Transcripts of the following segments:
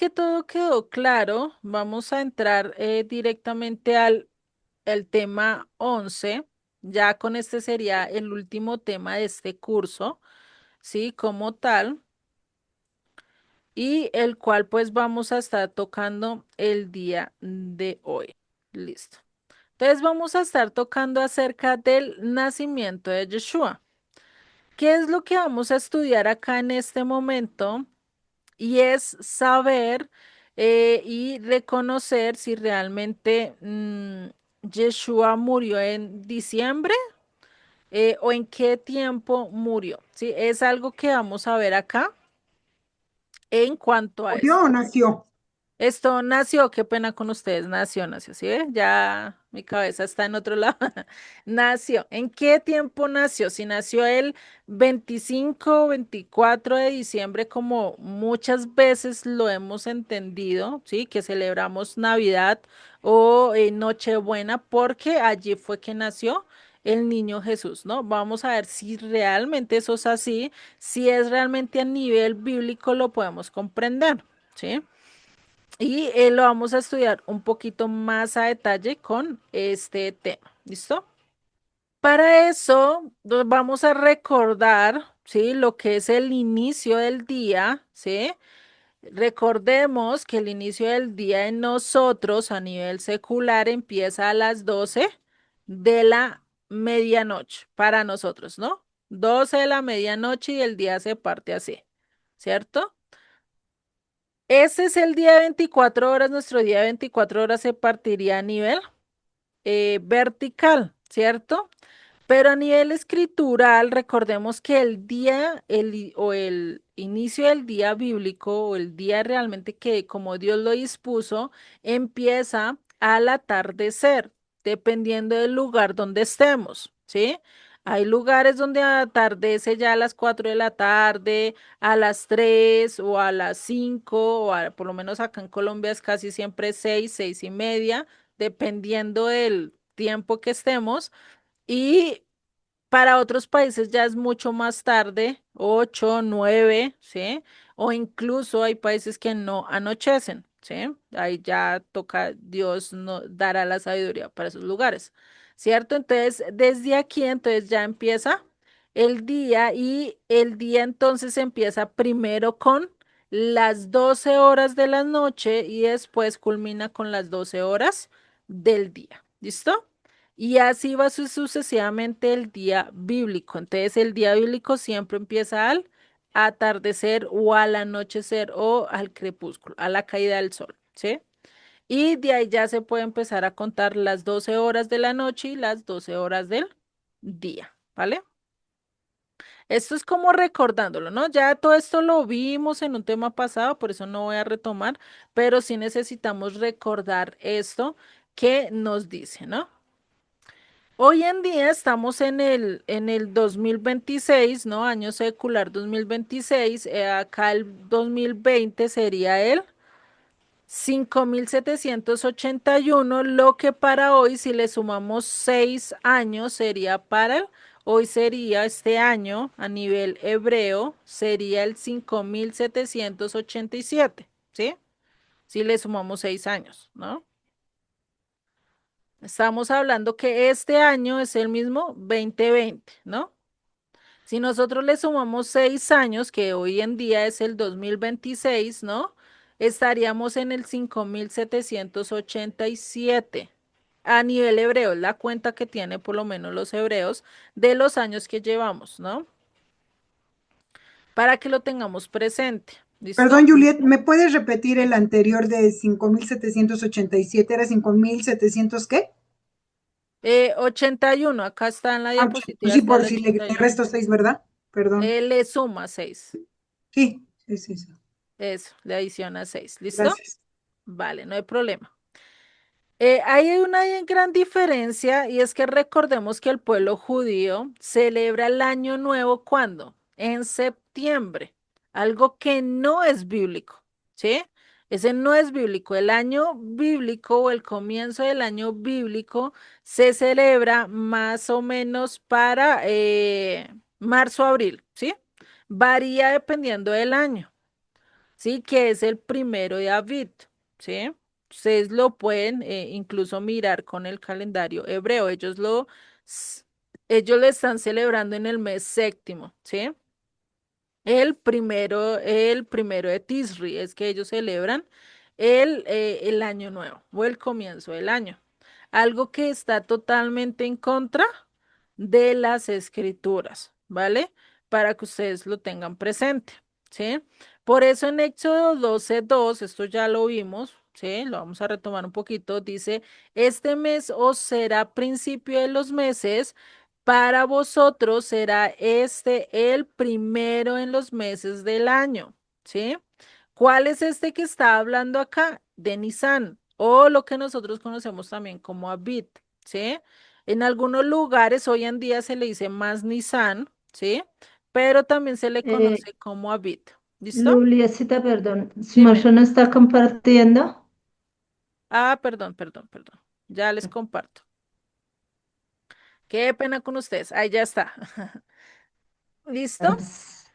que todo quedó claro, vamos a entrar directamente al el tema 11. Ya con este sería el último tema de este curso, ¿sí? Como tal, y el cual pues vamos a estar tocando el día de hoy. Listo. Entonces vamos a estar tocando acerca del nacimiento de Yeshua. ¿Qué es lo que vamos a estudiar acá en este momento? Y es saber y reconocer si realmente Yeshua murió en diciembre o en qué tiempo murió. ¿Sí? Es algo que vamos a ver acá en cuanto a ¿Murió esto. o nació? Esto nació, qué pena con ustedes, nació, ¿sí ve? Ya mi cabeza está en otro lado. Nació. ¿En qué tiempo nació? Si nació el 25, 24 de diciembre, como muchas veces lo hemos entendido, ¿sí? Que celebramos Navidad o Nochebuena, porque allí fue que nació el niño Jesús, ¿no? Vamos a ver si realmente eso es así, si es realmente a nivel bíblico lo podemos comprender, ¿sí? Y lo vamos a estudiar un poquito más a detalle con este tema. ¿Listo? Para eso, nos vamos a recordar, ¿sí? Lo que es el inicio del día, ¿sí? Recordemos que el inicio del día en nosotros a nivel secular empieza a las 12 de la medianoche para nosotros, ¿no? 12 de la medianoche y el día se parte así, ¿cierto? Ese es el día de 24 horas, nuestro día de 24 horas se partiría a nivel vertical, ¿cierto? Pero a nivel escritural, recordemos que el día o el inicio del día bíblico o el día realmente que como Dios lo dispuso, empieza al atardecer, dependiendo del lugar donde estemos, ¿sí? Hay lugares donde atardece ya a las 4 de la tarde, a las 3 o a las 5 por lo menos acá en Colombia es casi siempre 6, 6:30, dependiendo del tiempo que estemos. Y para otros países ya es mucho más tarde, 8, 9, ¿sí? O incluso hay países que no anochecen, ¿sí? Ahí ya toca Dios no dará la sabiduría para esos lugares, ¿cierto? Entonces, desde aquí entonces ya empieza el día y el día entonces empieza primero con las 12 horas de la noche y después culmina con las 12 horas del día. ¿Listo? Y así va sucesivamente el día bíblico. Entonces, el día bíblico siempre empieza al atardecer o al anochecer o al crepúsculo, a la caída del sol, ¿sí? Y de ahí ya se puede empezar a contar las 12 horas de la noche y las 12 horas del día, ¿vale? Esto es como recordándolo, ¿no? Ya todo esto lo vimos en un tema pasado, por eso no voy a retomar, pero sí necesitamos recordar esto que nos dice, ¿no? Hoy en día estamos en el 2026, ¿no? Año secular 2026. Acá el 2020 sería el 5781, lo que para hoy, si le sumamos 6 años, sería hoy sería este año a nivel hebreo, sería el 5787, ¿sí? Si le sumamos 6 años, ¿no? Estamos hablando que este año es el mismo 2020, ¿no? Si nosotros le sumamos 6 años, que hoy en día es el 2026, ¿no? Estaríamos en el 5787 a nivel hebreo, es la cuenta que tiene por lo menos los hebreos de los años que llevamos, ¿no? Para que lo tengamos presente, Perdón, ¿listo? Juliet, ¿me puedes repetir el anterior de 5787? ¿Era 5700 qué? 81, acá está en la Ah, pues diapositiva, sí, está el por si le 81. resto 6, ¿verdad? Perdón. Le suma 6, Sí, sí, sí, sí. eso, le adiciona 6, ¿listo? Gracias. Vale, no hay problema. Hay una gran diferencia y es que recordemos que el pueblo judío celebra el año nuevo ¿cuándo? En septiembre, algo que no es bíblico, ¿sí? Ese no es bíblico. El año bíblico o el comienzo del año bíblico se celebra más o menos para marzo, abril, ¿sí? Varía dependiendo del año. ¿sí? Que es el primero de Aviv, ¿sí? Ustedes lo pueden incluso mirar con el calendario hebreo. S- ellos lo están celebrando en el mes séptimo, ¿sí? El primero de Tisri es que ellos celebran el año nuevo o el comienzo del año. Algo que está totalmente en contra de las escrituras, ¿vale? Para que ustedes lo tengan presente, ¿sí? Por eso en Éxodo 12:2, esto ya lo vimos, ¿sí? Lo vamos a retomar un poquito, dice, este mes os será principio de los meses, para vosotros será este el primero en los meses del año, ¿sí? ¿Cuál es este que está hablando acá? De Nisan, o lo que nosotros conocemos también como Abit, ¿sí? En algunos lugares hoy en día se le dice más Nisan, ¿sí? Pero también se le Eh, conoce como Abit. ¿Listo? Luliecita, perdón, su Dime. merced no está compartiendo. Ah, perdón, perdón, perdón. Ya les comparto. Qué pena con ustedes. Ahí ya está. ¿Listo?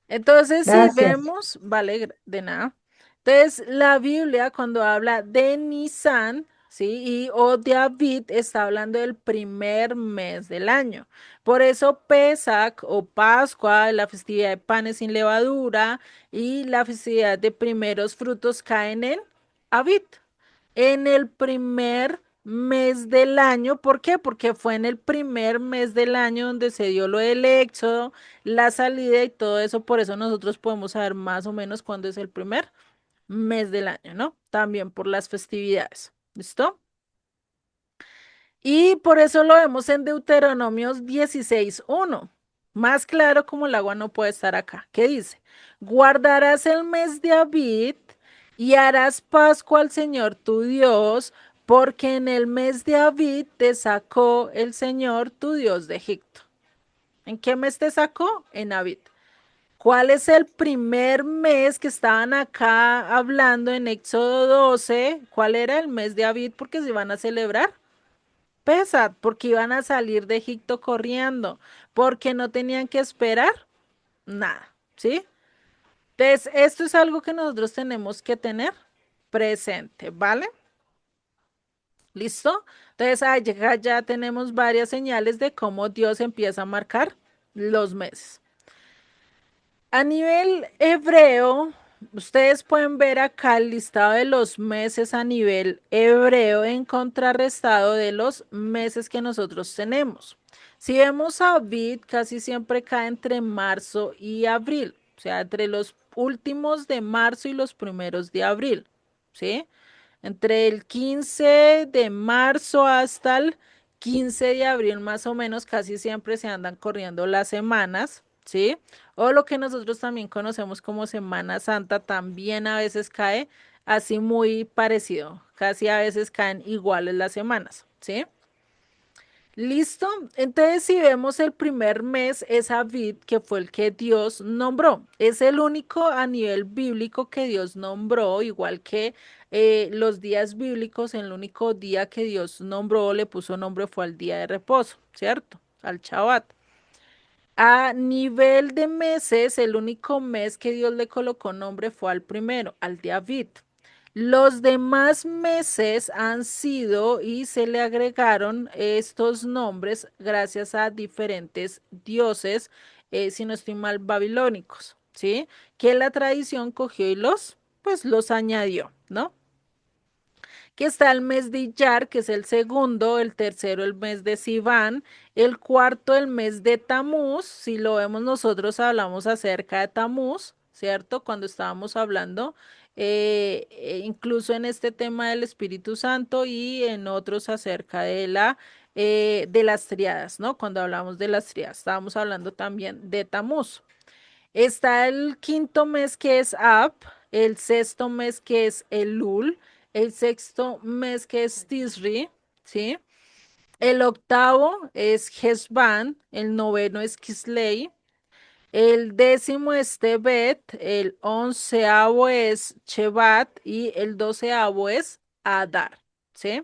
Entonces, si Gracias. vemos, vale, de nada. Entonces, la Biblia cuando habla de Nisan, ¿sí? Y o de Abit, está hablando del primer mes del año. Por eso Pesach o Pascua, la festividad de panes sin levadura y la festividad de primeros frutos caen en Abit, en el primer mes del año. ¿Por qué? Porque fue en el primer mes del año donde se dio lo del éxodo, la salida y todo eso. Por eso nosotros podemos saber más o menos cuándo es el primer mes del año, ¿no? También por las festividades. ¿Listo? Y por eso lo vemos en Deuteronomios 16:1. Más claro como el agua no puede estar acá. ¿Qué dice? Guardarás el mes de Abid y harás Pascua al Señor tu Dios, porque en el mes de Abid te sacó el Señor tu Dios de Egipto. ¿En qué mes te sacó? En Abid. ¿Cuál es el primer mes que estaban acá hablando en Éxodo 12? ¿Cuál era el mes de Abid? Porque se iban a celebrar Pesad, porque iban a salir de Egipto corriendo, porque no tenían que esperar nada, ¿sí? Entonces, esto es algo que nosotros tenemos que tener presente, ¿vale? ¿Listo? Entonces, acá ya tenemos varias señales de cómo Dios empieza a marcar los meses. A nivel hebreo, ustedes pueden ver acá el listado de los meses a nivel hebreo en contrarrestado de los meses que nosotros tenemos. Si vemos a Abid, casi siempre cae entre marzo y abril, o sea, entre los últimos de marzo y los primeros de abril, ¿sí? Entre el 15 de marzo hasta el 15 de abril, más o menos, casi siempre se andan corriendo las semanas, ¿sí? O lo que nosotros también conocemos como Semana Santa, también a veces cae así muy parecido, casi a veces caen iguales las semanas, ¿sí? Listo. Entonces, si vemos el primer mes, es Abid, que fue el que Dios nombró. Es el único a nivel bíblico que Dios nombró, igual que los días bíblicos, el único día que Dios nombró, le puso nombre fue al día de reposo, ¿cierto? Al Shabbat. A nivel de meses, el único mes que Dios le colocó nombre fue al primero, al de Abid. Los demás meses han sido y se le agregaron estos nombres gracias a diferentes dioses, si no estoy mal, babilónicos, ¿sí? Que la tradición cogió y pues los añadió, ¿no? Que está el mes de Iyar, que es el segundo, el tercero el mes de Sivan, el cuarto el mes de Tamuz. Si lo vemos nosotros hablamos acerca de Tamuz, ¿cierto? Cuando estábamos hablando, incluso en este tema del Espíritu Santo y en otros acerca de las triadas, ¿no? Cuando hablamos de las triadas, estábamos hablando también de Tamuz. Está el quinto mes que es Ab, el sexto mes que es Elul, el sexto mes que es Tisri, ¿sí? El octavo es Hesban, el noveno es Kislei, el décimo es Tebet, el onceavo es Shevat y el doceavo es Adar, ¿sí?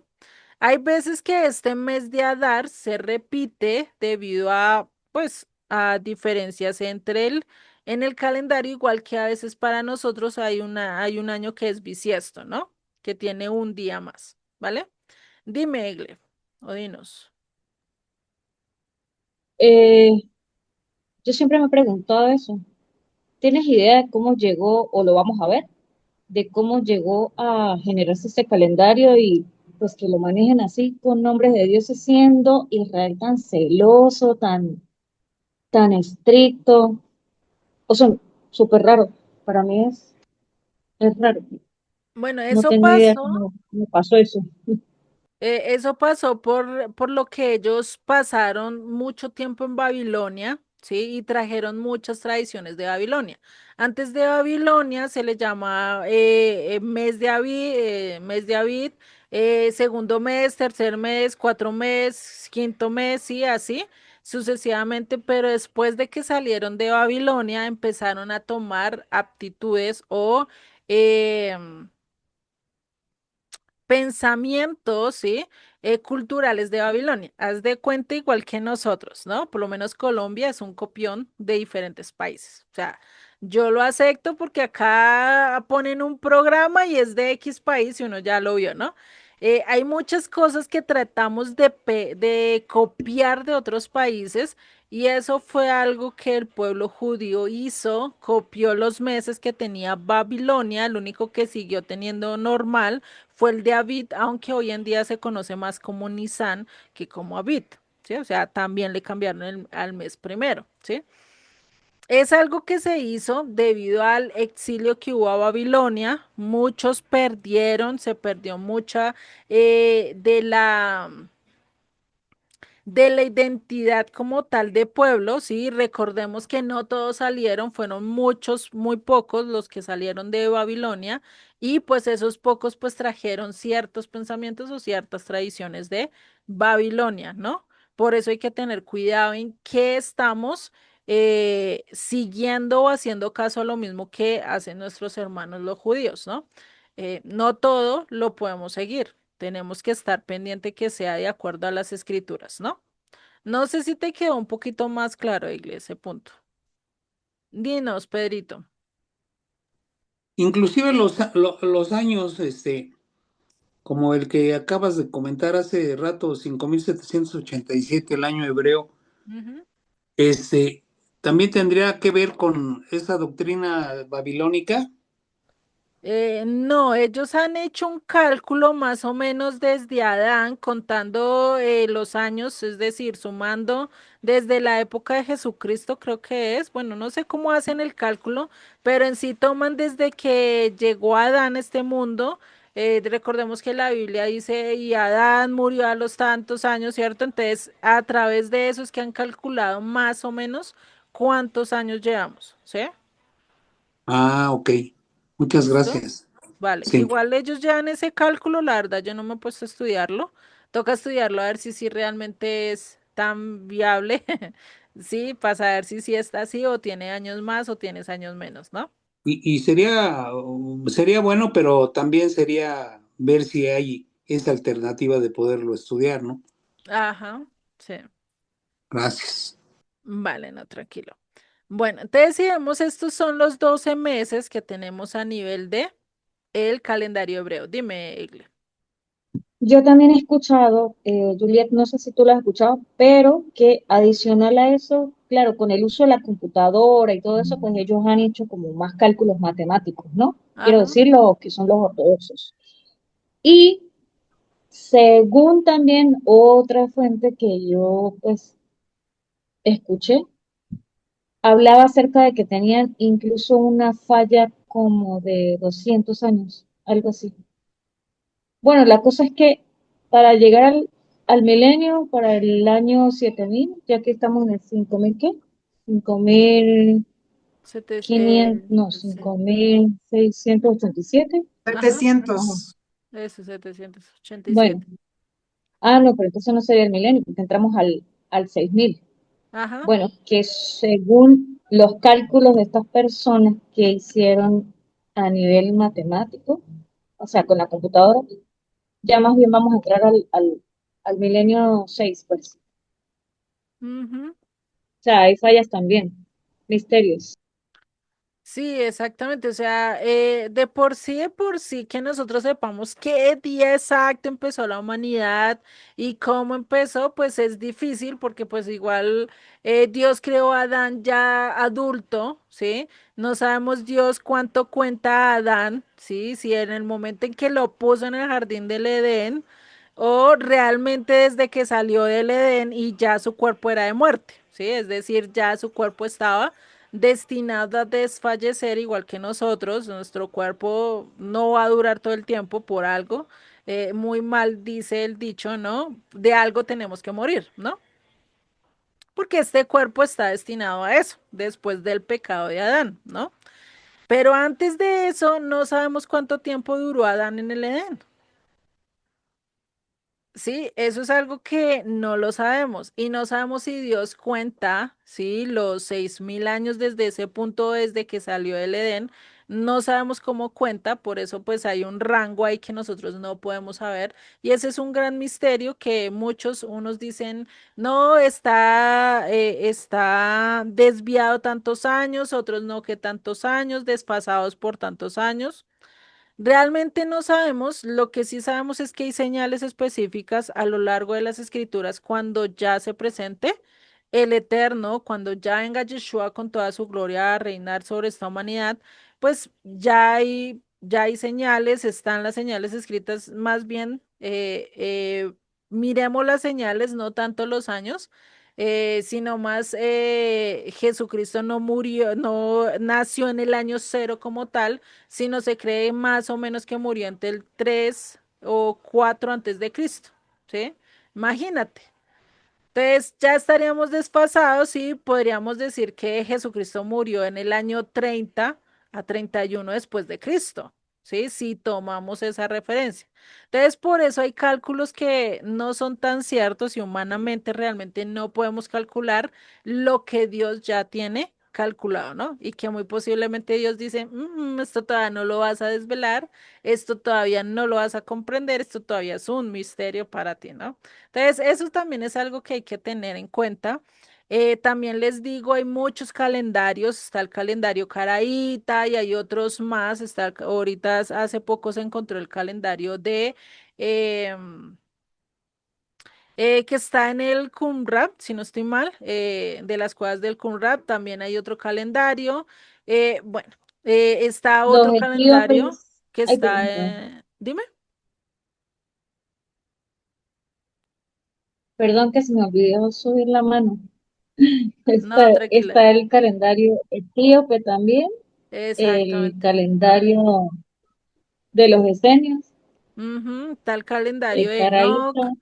Hay veces que este mes de Adar se repite debido a, pues, a diferencias entre en el calendario, igual que a veces para nosotros hay un año que es bisiesto, ¿no? Que tiene un día más, ¿vale? Dime, Egle, o dinos. Eh, yo siempre me he preguntado eso. ¿Tienes idea de cómo llegó, o lo vamos a ver, de cómo llegó a generarse este calendario y pues que lo manejen así con nombres de dioses, siendo Israel tan celoso, tan estricto? O sea, súper raro. Para mí es raro. Bueno, No eso tengo idea pasó. cómo pasó eso. Eso pasó por lo que ellos pasaron mucho tiempo en Babilonia, ¿sí? Y trajeron muchas tradiciones de Babilonia. Antes de Babilonia se le llama mes de Abid, segundo mes, tercer mes, cuatro mes, quinto mes, sí, así sucesivamente. Pero después de que salieron de Babilonia empezaron a tomar aptitudes o em, pensamientos, ¿sí? Culturales de Babilonia. Haz de cuenta igual que nosotros, ¿no? Por lo menos Colombia es un copión de diferentes países. O sea, yo lo acepto porque acá ponen un programa y es de X país y uno ya lo vio, ¿no? Hay muchas cosas que tratamos de copiar de otros países y eso fue algo que el pueblo judío hizo, copió los meses que tenía Babilonia, el único que siguió teniendo normal fue el de Avid, aunque hoy en día se conoce más como Nisan que como Avid, ¿sí? O sea, también le cambiaron al mes primero, ¿sí? Es algo que se hizo debido al exilio que hubo a Babilonia. Muchos perdieron, se perdió mucha de la identidad como tal de pueblo, sí, recordemos que no todos salieron, fueron muchos, muy pocos los que salieron de Babilonia y pues esos pocos pues trajeron ciertos pensamientos o ciertas tradiciones de Babilonia, ¿no? Por eso hay que tener cuidado en qué estamos siguiendo o haciendo caso a lo mismo que hacen nuestros hermanos los judíos, ¿no? No todo lo podemos seguir. Tenemos que estar pendiente que sea de acuerdo a las escrituras, ¿no? No sé si te quedó un poquito más claro, Iglesia, ese punto. Dinos, Pedrito. Inclusive los años, como el que acabas de comentar hace rato, 5787, el año hebreo, Ujú. este, también tendría que ver con esa doctrina babilónica. No, ellos han hecho un cálculo más o menos desde Adán, contando los años, es decir, sumando desde la época de Jesucristo, creo que es. Bueno, no sé cómo hacen el cálculo, pero en sí toman desde que llegó Adán a este mundo. Recordemos que la Biblia dice, y Adán murió a los tantos años, ¿cierto? Entonces, a través de eso es que han calculado más o menos cuántos años llevamos, ¿sí? Ah, ok. Muchas ¿Listo? gracias. Vale, Sí. igual ellos llevan ese cálculo, la verdad yo no me he puesto a estudiarlo, toca estudiarlo a ver si realmente es tan viable, sí, para saber si está así o tiene años más o tienes años menos, ¿no? Y sería bueno, pero también sería ver si hay esa alternativa de poderlo estudiar, ¿no? Ajá, sí, Gracias. vale, no, tranquilo. Bueno, entonces si vemos, estos son los 12 meses que tenemos a nivel de el calendario hebreo. Dime, Egle. Yo también he escuchado, Juliet, no sé si tú lo has escuchado, pero que adicional a eso, claro, con el uso de la computadora y todo eso, pues ellos han hecho como más cálculos matemáticos, ¿no? Quiero Ajá. decir, los que son los ortodoxos. Y según también otra fuente que yo pues escuché, hablaba acerca de que tenían incluso una falla como de 200 años, algo así. Bueno, la cosa es que para llegar al milenio, para el año 7000, ya que estamos en el 5000, ¿qué? 5500, no, Sí. 5687. Ajá, Ajá. 700. eso, 787. Bueno, no, pero entonces no sería el milenio, porque entramos al 6000. Ajá. Bueno, que según los cálculos de estas personas que hicieron a nivel matemático, o sea, con la computadora, ya más bien vamos a entrar al milenio 6, pues. Ujú. O sea, hay fallas también, misterios. Sí, exactamente. O sea, de por sí que nosotros sepamos qué día exacto empezó la humanidad y cómo empezó, pues es difícil porque pues igual Dios creó a Adán ya adulto, ¿sí? No sabemos Dios cuánto cuenta a Adán, ¿sí? Si en el momento en que lo puso en el jardín del Edén o realmente desde que salió del Edén y ya su cuerpo era de muerte, ¿sí? Es decir, ya su cuerpo estaba destinado a desfallecer igual que nosotros. Nuestro cuerpo no va a durar todo el tiempo por algo. Muy mal dice el dicho, ¿no? De algo tenemos que morir, ¿no? Porque este cuerpo está destinado a eso, después del pecado de Adán, ¿no? Pero antes de eso, no sabemos cuánto tiempo duró Adán en el Edén. Sí, eso es algo que no lo sabemos y no sabemos si Dios cuenta, sí, los 6000 años desde ese punto, desde que salió del Edén, no sabemos cómo cuenta, por eso pues hay un rango ahí que nosotros no podemos saber y ese es un gran misterio que muchos, unos dicen, no, está desviado tantos años, otros no que tantos años, desfasados por tantos años. Realmente no sabemos, lo que sí sabemos es que hay señales específicas a lo largo de las escrituras cuando ya se presente el Eterno, cuando ya venga Yeshua con toda su gloria a reinar sobre esta humanidad, pues ya hay señales, están las señales escritas, más bien miremos las señales, no tanto los años. Sino más Jesucristo no murió, no nació en el año cero como tal, sino se cree más o menos que murió entre el 3 o 4 antes de Cristo, ¿sí? Imagínate. Entonces ya estaríamos desfasados y podríamos decir que Jesucristo murió en el año 30 a 31 después de Cristo, ¿sí? Si tomamos esa referencia. Entonces por eso hay cálculos que no son tan ciertos y humanamente realmente no podemos calcular lo que Dios ya tiene calculado, ¿no? Y que muy posiblemente Dios dice, esto todavía no lo vas a desvelar, esto todavía no lo vas a comprender, esto todavía es un misterio para ti, ¿no? Entonces, eso también es algo que hay que tener en cuenta. También les digo, hay muchos calendarios, está el calendario Caraíta y hay otros más. Ahorita hace poco se encontró el calendario em, que está en el Qumran, si no estoy mal, de las cuevas del Qumran. También hay otro calendario. Bueno, está Los otro calendario etíopes, que ay, está, perdón, dime. perdón que se me olvidó subir la mano. Está, No, tranquila. está el calendario etíope también, el Exactamente. calendario de los esenios, Ujú, tal calendario el de caraíta, Enoch,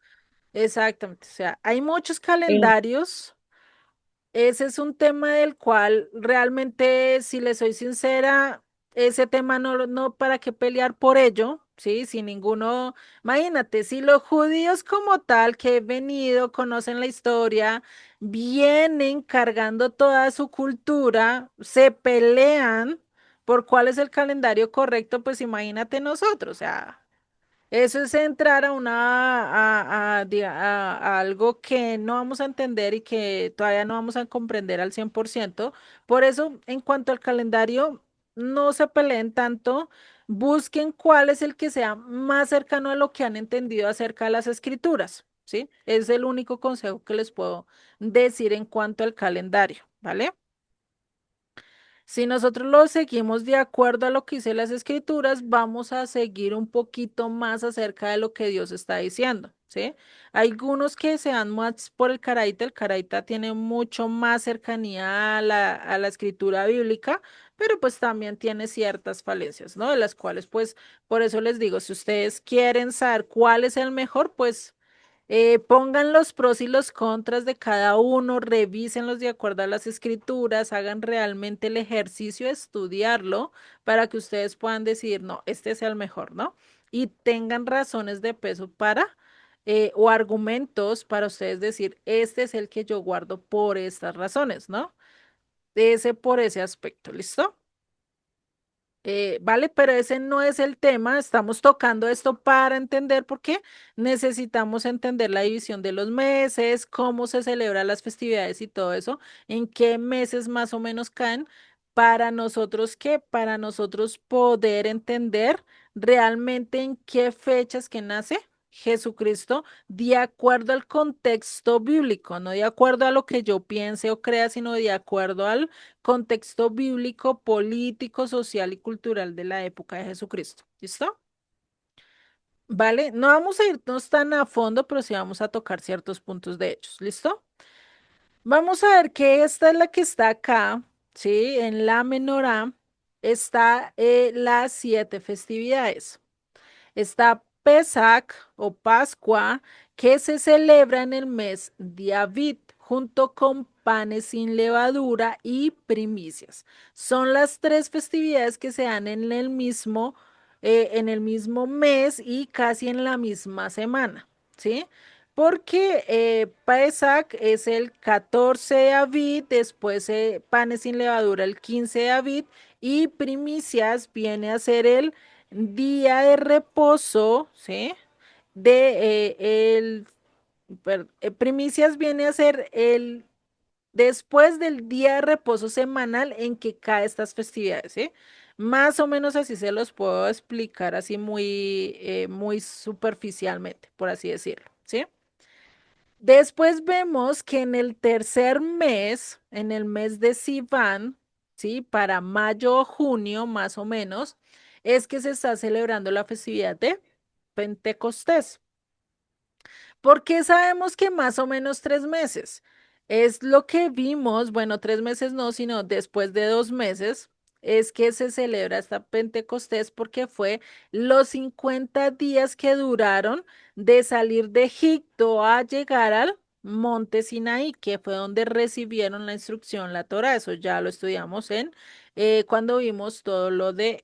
exactamente. O sea, hay muchos el, calendarios. Ese es un tema del cual realmente, si le soy sincera, ese tema no para qué pelear por ello, ¿sí? Si ninguno, imagínate, si los judíos como tal que he venido, conocen la historia, vienen cargando toda su cultura, se pelean por cuál es el calendario correcto, pues imagínate nosotros, o sea. Eso es entrar a algo que no vamos a entender y que todavía no vamos a comprender al 100%. Por eso, en cuanto al calendario, no se peleen tanto, busquen cuál es el que sea más cercano a lo que han entendido acerca de las escrituras, ¿sí? Es el único consejo que les puedo decir en cuanto al calendario, ¿vale? Si nosotros lo seguimos de acuerdo a lo que dice las escrituras, vamos a seguir un poquito más acerca de lo que Dios está diciendo, ¿sí? Hay algunos que se dan más por el Caraita tiene mucho más cercanía a la escritura bíblica, pero pues también tiene ciertas falencias, ¿no? De las cuales pues por eso les digo, si ustedes quieren saber cuál es el mejor, pues pongan los pros y los contras de cada uno, revísenlos de acuerdo a las escrituras, hagan realmente el ejercicio de estudiarlo para que ustedes puedan decidir, no, este sea el mejor, ¿no? Y tengan razones de peso o argumentos para ustedes decir, este es el que yo guardo por estas razones, ¿no? Por ese aspecto, ¿listo? Vale, pero ese no es el tema. Estamos tocando esto para entender por qué necesitamos entender la división de los meses, cómo se celebran las festividades y todo eso, en qué meses más o menos caen, para nosotros, ¿qué? Para nosotros poder entender realmente en qué fechas que nace Jesucristo de acuerdo al contexto bíblico, no de acuerdo a lo que yo piense o crea, sino de acuerdo al contexto bíblico, político, social y cultural de la época de Jesucristo. ¿Listo? ¿Vale? No vamos a irnos tan a fondo, pero sí vamos a tocar ciertos puntos de hechos. ¿Listo? Vamos a ver que esta es la que está acá, ¿sí? En la menorá está las 7 festividades. Está Pesach o Pascua, que se celebra en el mes de Aviv, junto con panes sin levadura y primicias. Son las 3 festividades que se dan en el mismo mes y casi en la misma semana, ¿sí? Porque Pesach es el 14 de Aviv, después panes sin levadura el 15 de Aviv y primicias viene a ser el día de reposo, ¿sí? De primicias viene a ser el después del día de reposo semanal en que cae estas festividades, ¿sí? Más o menos así se los puedo explicar así muy superficialmente, por así decirlo, ¿sí? Después vemos que en el tercer mes, en el mes de Sivan, ¿sí? Para mayo o junio, más o menos, es que se está celebrando la festividad de Pentecostés. ¿Por qué sabemos que más o menos 3 meses? Es lo que vimos, bueno, 3 meses no, sino después de 2 meses, es que se celebra esta Pentecostés porque fue los 50 días que duraron de salir de Egipto a llegar al monte Sinaí, que fue donde recibieron la instrucción, la Torá. Eso ya lo estudiamos en cuando vimos todo lo de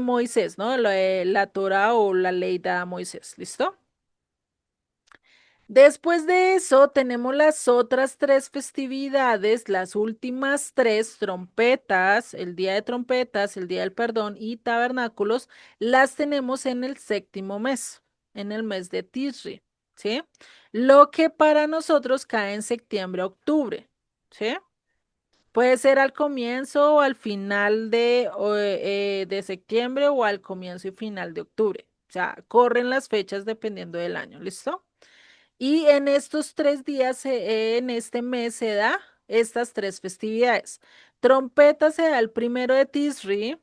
Moisés, ¿no? Lo de la Torá o la ley dada a Moisés, ¿listo? Después de eso tenemos las otras 3 festividades, las últimas 3, trompetas, el día de trompetas, el día del perdón y tabernáculos, las tenemos en el séptimo mes, en el mes de Tisri, ¿sí? Lo que para nosotros cae en septiembre, octubre, ¿sí? Puede ser al comienzo o al final de septiembre o al comienzo y final de octubre. O sea, corren las fechas dependiendo del año, ¿listo? Y en estos 3 días, en este mes, se da estas 3 festividades. Trompeta se da el 1 de Tisri,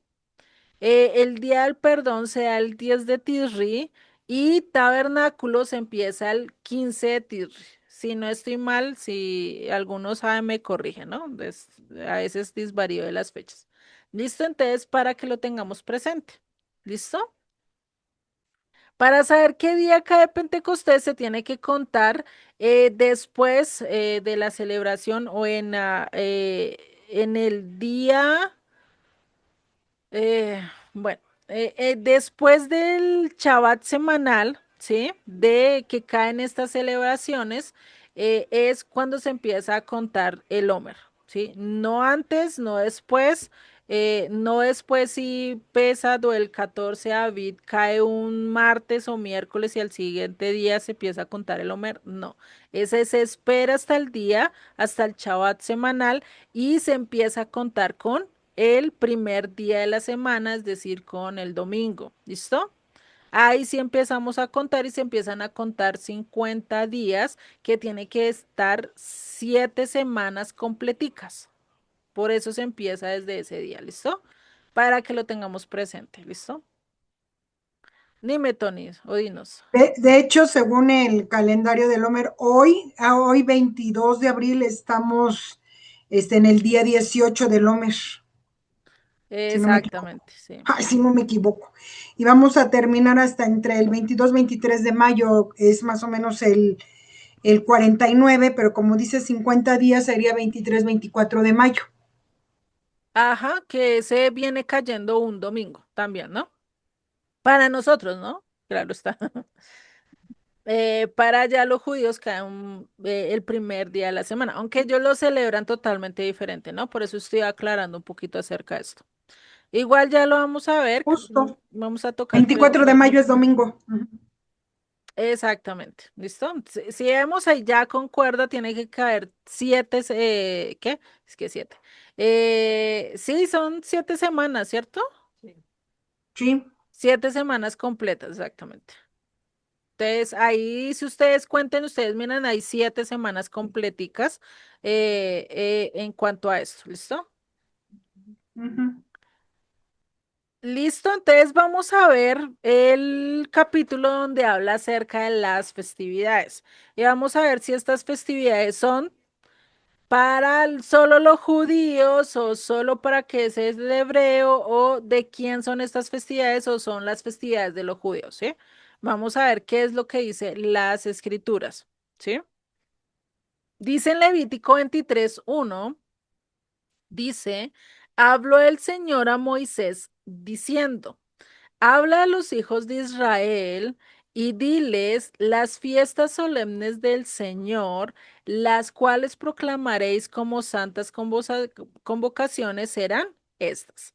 el día del perdón se da el 10 de Tisri y tabernáculos empieza el 15 de Tisri. Si no estoy mal, si algunos saben, me corrigen, ¿no? A veces disvarío de las fechas. ¿Listo? Entonces, para que lo tengamos presente. ¿Listo? Para saber qué día cae Pentecostés se tiene que contar después de la celebración o en el día, bueno, después del Shabbat semanal, ¿sí? De que caen estas celebraciones, es cuando se empieza a contar el Omer, ¿sí? No antes, no después, no después si Pesad o el 14 de Aviv cae un martes o miércoles y al siguiente día se empieza a contar el Omer, no. Ese se espera hasta el día, hasta el Shabbat semanal y se empieza a contar con el primer día de la semana, es decir, con el domingo. ¿Listo? Ahí sí empezamos a contar y se empiezan a contar 50 días que tiene que estar 7 semanas completicas. Por eso se empieza desde ese día, ¿listo? Para que lo tengamos presente, ¿listo? Dime, Tony, o dinos. De hecho, según el calendario del Homer, hoy 22 de abril, estamos en el día 18 del Homer, si no me equivoco. Exactamente, sí. Ay, si no me equivoco. Y vamos a terminar hasta entre el 22-23 de mayo, es más o menos el 49, pero como dice 50 días, sería 23-24 de mayo. Ajá, que se viene cayendo un domingo también, ¿no? Para nosotros, ¿no? Claro está. Para allá los judíos caen el primer día de la semana, aunque ellos lo celebran totalmente diferente, ¿no? Por eso estoy aclarando un poquito acerca de esto. Igual ya lo vamos a ver, Justo. vamos a tocar, creo 24 de que mayo es domingo. Ujú. Exactamente, ¿listo? Si vemos ahí ya concuerda, tiene que caer siete, ¿qué? Es que siete. Sí, son 7 semanas, ¿cierto? Sí. 7 semanas completas, exactamente. Entonces, ahí, si ustedes cuenten, ustedes miran, hay 7 semanas completicas en cuanto a esto, ¿listo? Ujú. Listo, entonces vamos a ver el capítulo donde habla acerca de las festividades. Y vamos a ver si estas festividades son para solo los judíos o solo para que ese es el hebreo o de quién son estas festividades o son las festividades de los judíos, ¿sí? Vamos a ver qué es lo que dice las escrituras, ¿sí? Dice en Levítico 23:1, dice, habló el Señor a Moisés diciendo, habla a los hijos de Israel y diles las fiestas solemnes del Señor, las cuales proclamaréis como santas convocaciones serán estas.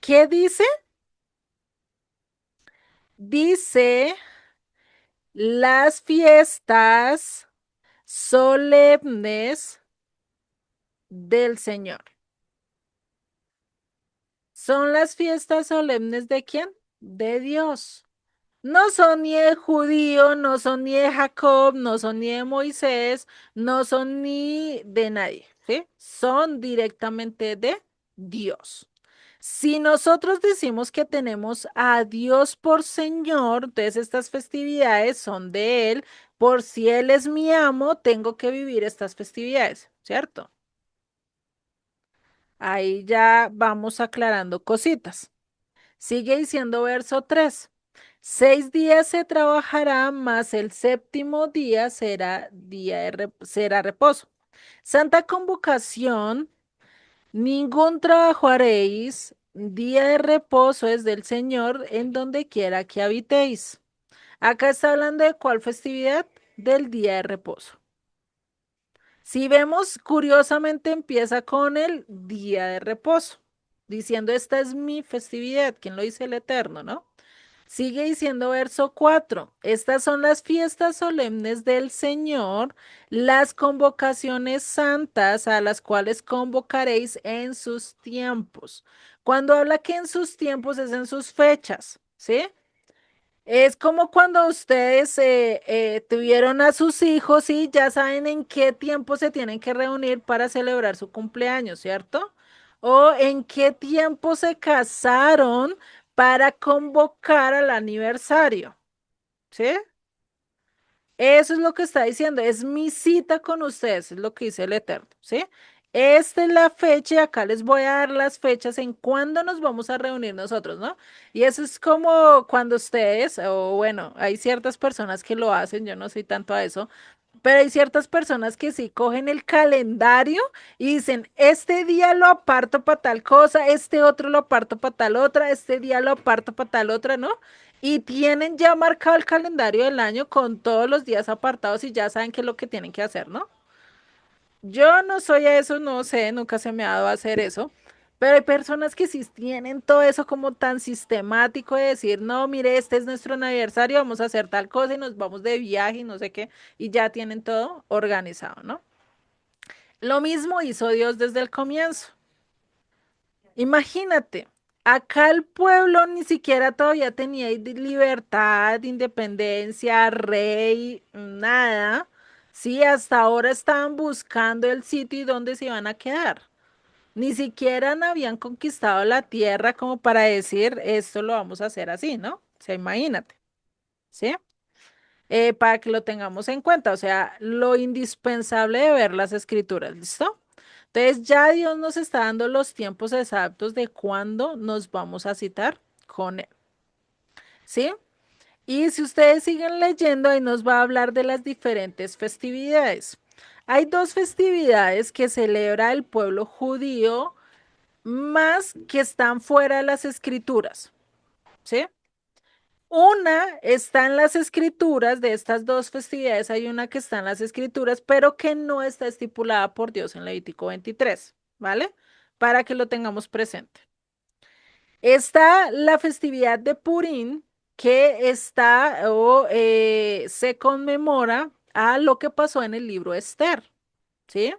¿Qué dice? Dice las fiestas solemnes del Señor. ¿Son las fiestas solemnes de quién? De Dios. No son ni de judío, no son ni de Jacob, no son ni de Moisés, no son ni de nadie, ¿sí? Son directamente de Dios. Si nosotros decimos que tenemos a Dios por Señor, entonces estas festividades son de Él. Por si Él es mi amo, tengo que vivir estas festividades, ¿cierto? Ahí ya vamos aclarando cositas. Sigue diciendo verso 3. 6 días se trabajará, mas el séptimo día será reposo. Santa convocación, ningún trabajo haréis, día de reposo es del Señor en donde quiera que habitéis. Acá está hablando de cuál festividad, del día de reposo. Si vemos, curiosamente empieza con el día de reposo, diciendo esta es mi festividad, ¿quién lo dice? El Eterno, ¿no? Sigue diciendo verso 4. Estas son las fiestas solemnes del Señor, las convocaciones santas a las cuales convocaréis en sus tiempos. Cuando habla que en sus tiempos es en sus fechas, ¿sí? Es como cuando ustedes tuvieron a sus hijos y ya saben en qué tiempo se tienen que reunir para celebrar su cumpleaños, ¿cierto? O en qué tiempo se casaron para convocar al aniversario, ¿sí? Eso es lo que está diciendo, es mi cita con ustedes, es lo que dice el Eterno, ¿sí? Esta es la fecha y acá les voy a dar las fechas en cuándo nos vamos a reunir nosotros, ¿no? Y eso es como cuando ustedes, o bueno, hay ciertas personas que lo hacen, yo no soy tanto a eso, pero hay ciertas personas que sí cogen el calendario y dicen, este día lo aparto para tal cosa, este otro lo aparto para tal otra, este día lo aparto para tal otra, ¿no? Y tienen ya marcado el calendario del año con todos los días apartados y ya saben qué es lo que tienen que hacer, ¿no? Yo no soy a eso, no sé, nunca se me ha dado a hacer eso, pero hay personas que sí tienen todo eso como tan sistemático de decir, no, mire, este es nuestro aniversario, vamos a hacer tal cosa y nos vamos de viaje y no sé qué, y ya tienen todo organizado, ¿no? Lo mismo hizo Dios desde el comienzo. Imagínate, acá el pueblo ni siquiera todavía tenía libertad, independencia, rey, nada. Sí, hasta ahora estaban buscando el sitio y dónde se iban a quedar. Ni siquiera habían conquistado la tierra como para decir, esto lo vamos a hacer así, ¿no? O sea, imagínate, ¿sí? Para que lo tengamos en cuenta, o sea, lo indispensable de ver las escrituras, ¿listo? Entonces ya Dios nos está dando los tiempos exactos de cuándo nos vamos a citar con Él, ¿sí? Y si ustedes siguen leyendo, ahí nos va a hablar de las diferentes festividades. Hay dos festividades que celebra el pueblo judío más que están fuera de las escrituras, ¿sí? Una está en las escrituras, de estas dos festividades hay una que está en las escrituras, pero que no está estipulada por Dios en Levítico 23, ¿vale? Para que lo tengamos presente. Está la festividad de Purim, que está o se conmemora a lo que pasó en el libro Esther, ¿sí?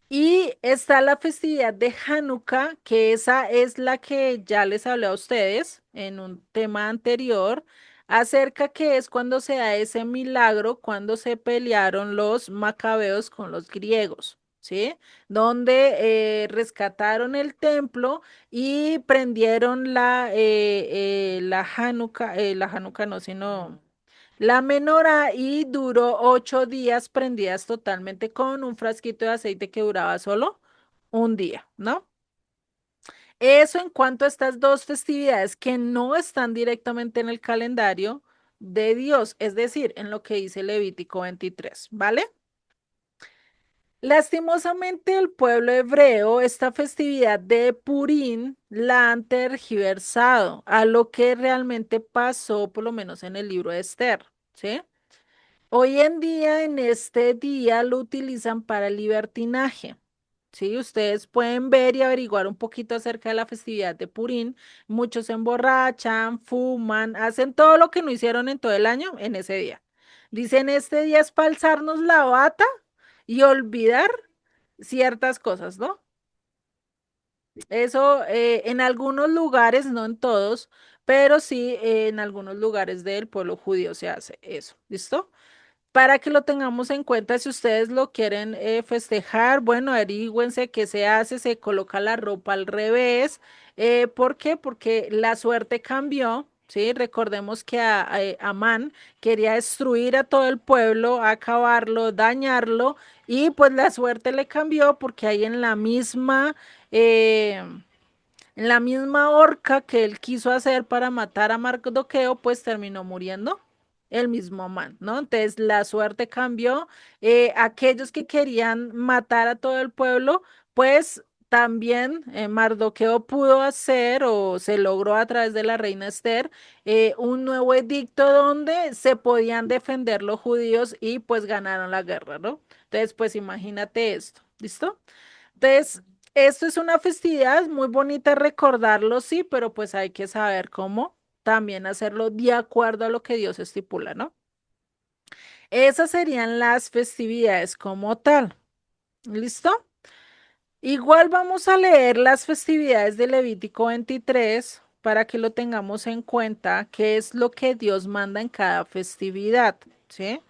Y está la festividad de Hanukkah, que esa es la que ya les hablé a ustedes en un tema anterior, acerca que es cuando se da ese milagro, cuando se pelearon los macabeos con los griegos, ¿sí? Donde rescataron el templo y prendieron la Hanukkah no, sino la menorá y duró 8 días prendidas totalmente con un frasquito de aceite que duraba solo un día, ¿no? Eso en cuanto a estas dos festividades que no están directamente en el calendario de Dios, es decir, en lo que dice Levítico 23, ¿vale? Lastimosamente el pueblo hebreo esta festividad de Purim la han tergiversado a lo que realmente pasó, por lo menos en el libro de Esther, ¿sí? Hoy en día, en este día, lo utilizan para el libertinaje. Sí, ustedes pueden ver y averiguar un poquito acerca de la festividad de Purim. Muchos se emborrachan, fuman, hacen todo lo que no hicieron en todo el año en ese día. Dicen, este día es para alzarnos la bata y olvidar ciertas cosas, ¿no? Eso en algunos lugares, no en todos, pero sí en algunos lugares del pueblo judío se hace eso. ¿Listo? Para que lo tengamos en cuenta, si ustedes lo quieren festejar, bueno, averigüense qué se hace, se coloca la ropa al revés. ¿Por qué? Porque la suerte cambió, ¿sí? Recordemos que Amán quería destruir a todo el pueblo, acabarlo, dañarlo, y pues la suerte le cambió porque ahí eh, en la misma horca que él quiso hacer para matar a Mardoqueo, pues terminó muriendo el mismo man, ¿no? Entonces la suerte cambió. Aquellos que querían matar a todo el pueblo, pues también Mardoqueo pudo hacer o se logró a través de la reina Esther un nuevo edicto donde se podían defender los judíos y pues ganaron la guerra, ¿no? Entonces, pues imagínate esto, ¿listo? Entonces, esto es una festividad muy bonita recordarlo, sí, pero pues hay que saber cómo también hacerlo de acuerdo a lo que Dios estipula, ¿no? Esas serían las festividades como tal. ¿Listo? Igual vamos a leer las festividades de Levítico 23 para que lo tengamos en cuenta, qué es lo que Dios manda en cada festividad, ¿sí?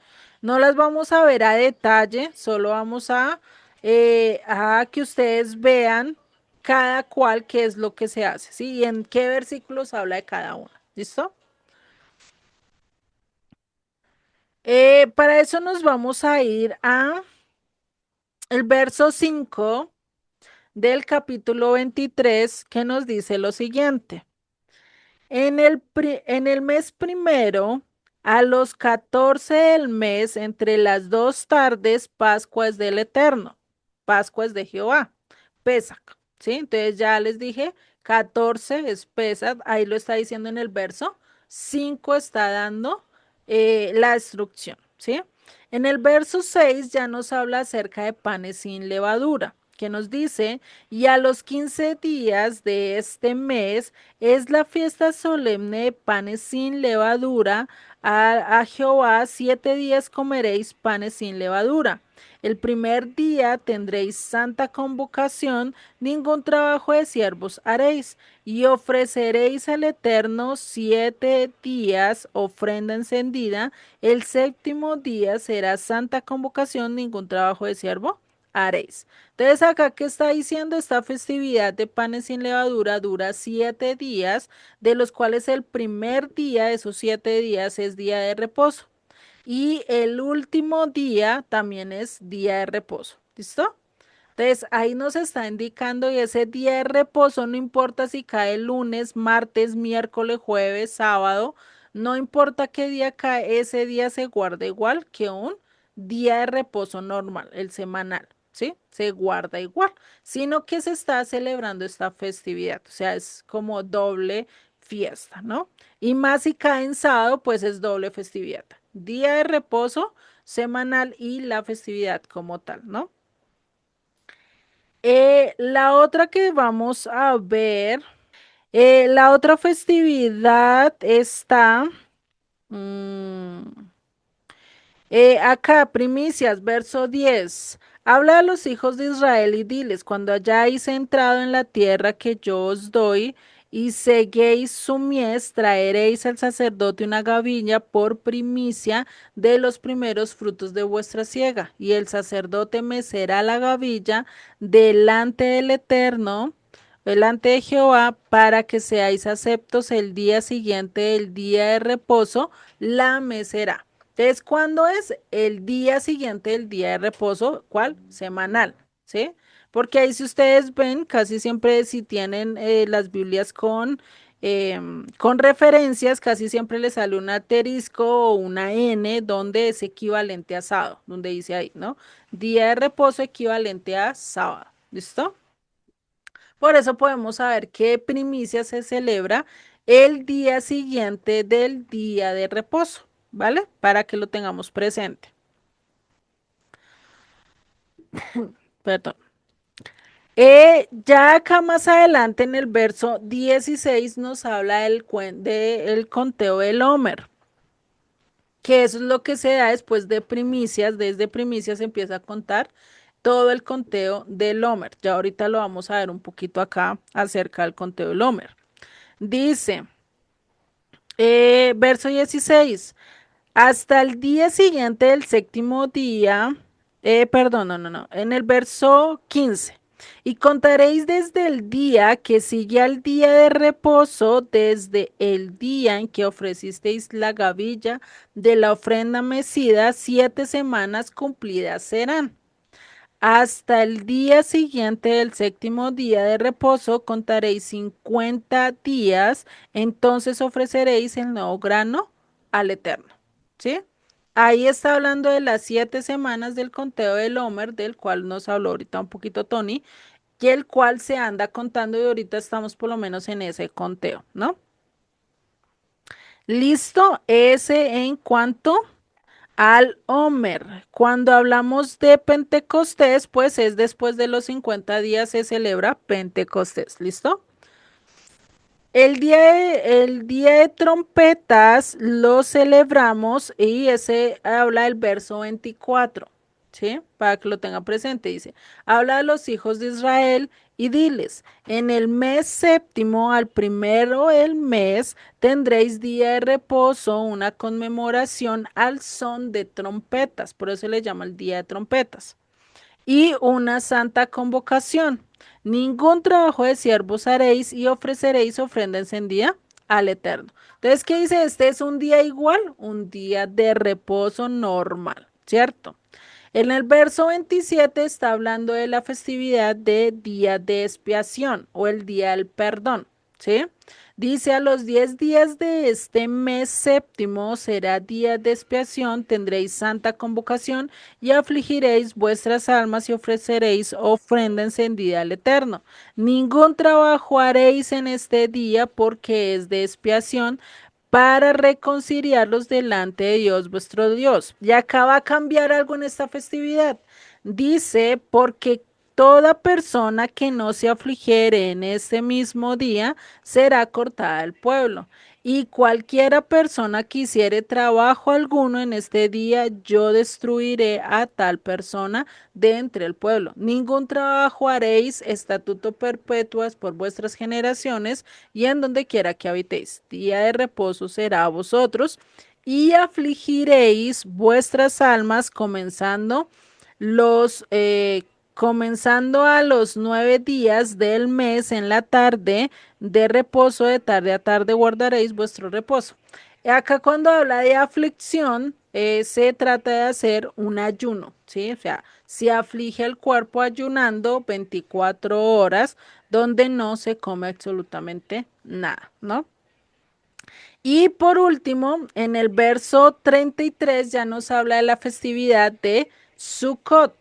No las vamos a ver a detalle, solo vamos a que ustedes vean cada cual qué es lo que se hace, ¿sí? Y en qué versículos habla de cada una, ¿listo? Para eso nos vamos a ir a el verso 5 del capítulo 23 que nos dice lo siguiente. En el mes primero, a los 14 del mes, entre las 2 tardes, Pascua es del Eterno, Pascua es de Jehová, Pésac, ¿sí? Entonces ya les dije, 14 es Pésac, ahí lo está diciendo en el verso, 5 está dando la instrucción, ¿sí? En el verso 6 ya nos habla acerca de panes sin levadura, que nos dice, y a los 15 días de este mes, es la fiesta solemne de panes sin levadura. A Jehová 7 días comeréis panes sin levadura. El primer día tendréis santa convocación, ningún trabajo de siervos haréis, y ofreceréis al Eterno 7 días ofrenda encendida. El séptimo día será santa convocación, ningún trabajo de siervo haréis. Entonces acá que está diciendo esta festividad de panes sin levadura dura 7 días, de los cuales el primer día de esos 7 días es día de reposo y el último día también es día de reposo. ¿Listo? Entonces ahí nos está indicando y ese día de reposo no importa si cae lunes, martes, miércoles, jueves, sábado, no importa qué día cae, ese día se guarda igual que un día de reposo normal, el semanal, ¿sí? Se guarda igual, sino que se está celebrando esta festividad, o sea, es como doble fiesta, ¿no? Y más si cae en sábado, pues es doble festividad. Día de reposo semanal y la festividad como tal, ¿no? La otra que vamos a ver La otra festividad está mm, acá, primicias, verso 10. Habla a los hijos de Israel y diles, cuando hayáis entrado en la tierra que yo os doy y seguéis su mies, traeréis al sacerdote una gavilla por primicia de los primeros frutos de vuestra siega, y el sacerdote mecerá la gavilla delante del Eterno, delante de Jehová, para que seáis aceptos el día siguiente del día de reposo, la mecerá. Entonces, ¿cuándo es? El día siguiente del día de reposo, ¿cuál? Semanal, ¿sí? Porque ahí si ustedes ven, casi siempre si tienen las Biblias con referencias, casi siempre les sale un asterisco o una N donde es equivalente a sábado, donde dice ahí, ¿no? Día de reposo equivalente a sábado, ¿listo? Por eso podemos saber qué primicia se celebra el día siguiente del día de reposo, ¿vale? Para que lo tengamos presente. Perdón. Ya acá más adelante en el verso 16 nos habla del conteo del Homer, que eso es lo que se da después de primicias. Desde primicias se empieza a contar todo el conteo del Homer. Ya ahorita lo vamos a ver un poquito acá acerca del conteo del Homer. Dice, verso 16. Hasta el día siguiente del séptimo día, perdón, no, en el verso 15. Y contaréis desde el día que sigue al día de reposo, desde el día en que ofrecisteis la gavilla de la ofrenda mecida, 7 semanas cumplidas serán. Hasta el día siguiente del séptimo día de reposo contaréis 50 días, entonces ofreceréis el nuevo grano al Eterno. ¿Sí? Ahí está hablando de las 7 semanas del conteo del Homer, del cual nos habló ahorita un poquito Tony, y el cual se anda contando y ahorita estamos por lo menos en ese conteo, ¿no? Listo, ese en cuanto al Homer. Cuando hablamos de Pentecostés, pues es después de los 50 días se celebra Pentecostés. ¿Listo? El día de trompetas lo celebramos y ese habla el verso 24, ¿sí? Para que lo tenga presente, dice, habla de los hijos de Israel y diles, en el mes séptimo, al primero del mes, tendréis día de reposo, una conmemoración al son de trompetas, por eso se le llama el día de trompetas y una santa convocación. Ningún trabajo de siervos haréis y ofreceréis ofrenda encendida al Eterno. Entonces, ¿qué dice? Este es un día igual, un día de reposo normal, ¿cierto? En el verso 27 está hablando de la festividad de día de expiación o el día del perdón, ¿sí? Dice, a los 10 días de este mes séptimo será día de expiación, tendréis santa convocación y afligiréis vuestras almas y ofreceréis ofrenda encendida al Eterno. Ningún trabajo haréis en este día porque es de expiación para reconciliarlos delante de Dios vuestro Dios. Y acá va a cambiar algo en esta festividad. Dice, porque toda persona que no se afligiere en este mismo día será cortada del pueblo. Y cualquiera persona que hiciere trabajo alguno en este día, yo destruiré a tal persona de entre el pueblo. Ningún trabajo haréis, estatuto perpetuas por vuestras generaciones, y en donde quiera que habitéis. Día de reposo será a vosotros, y afligiréis vuestras almas los comenzando a los 9 días del mes en la tarde de reposo, de tarde a tarde guardaréis vuestro reposo. Acá cuando habla de aflicción, se trata de hacer un ayuno, ¿sí? O sea, se aflige el cuerpo ayunando 24 horas donde no se come absolutamente nada, ¿no? Y por último, en el verso 33 ya nos habla de la festividad de Sukkot,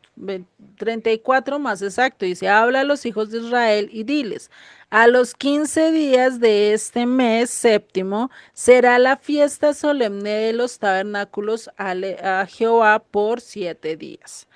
34 más exacto, dice, habla a los hijos de Israel y diles, a los 15 días de este mes séptimo será la fiesta solemne de los tabernáculos a Jehová por 7 días.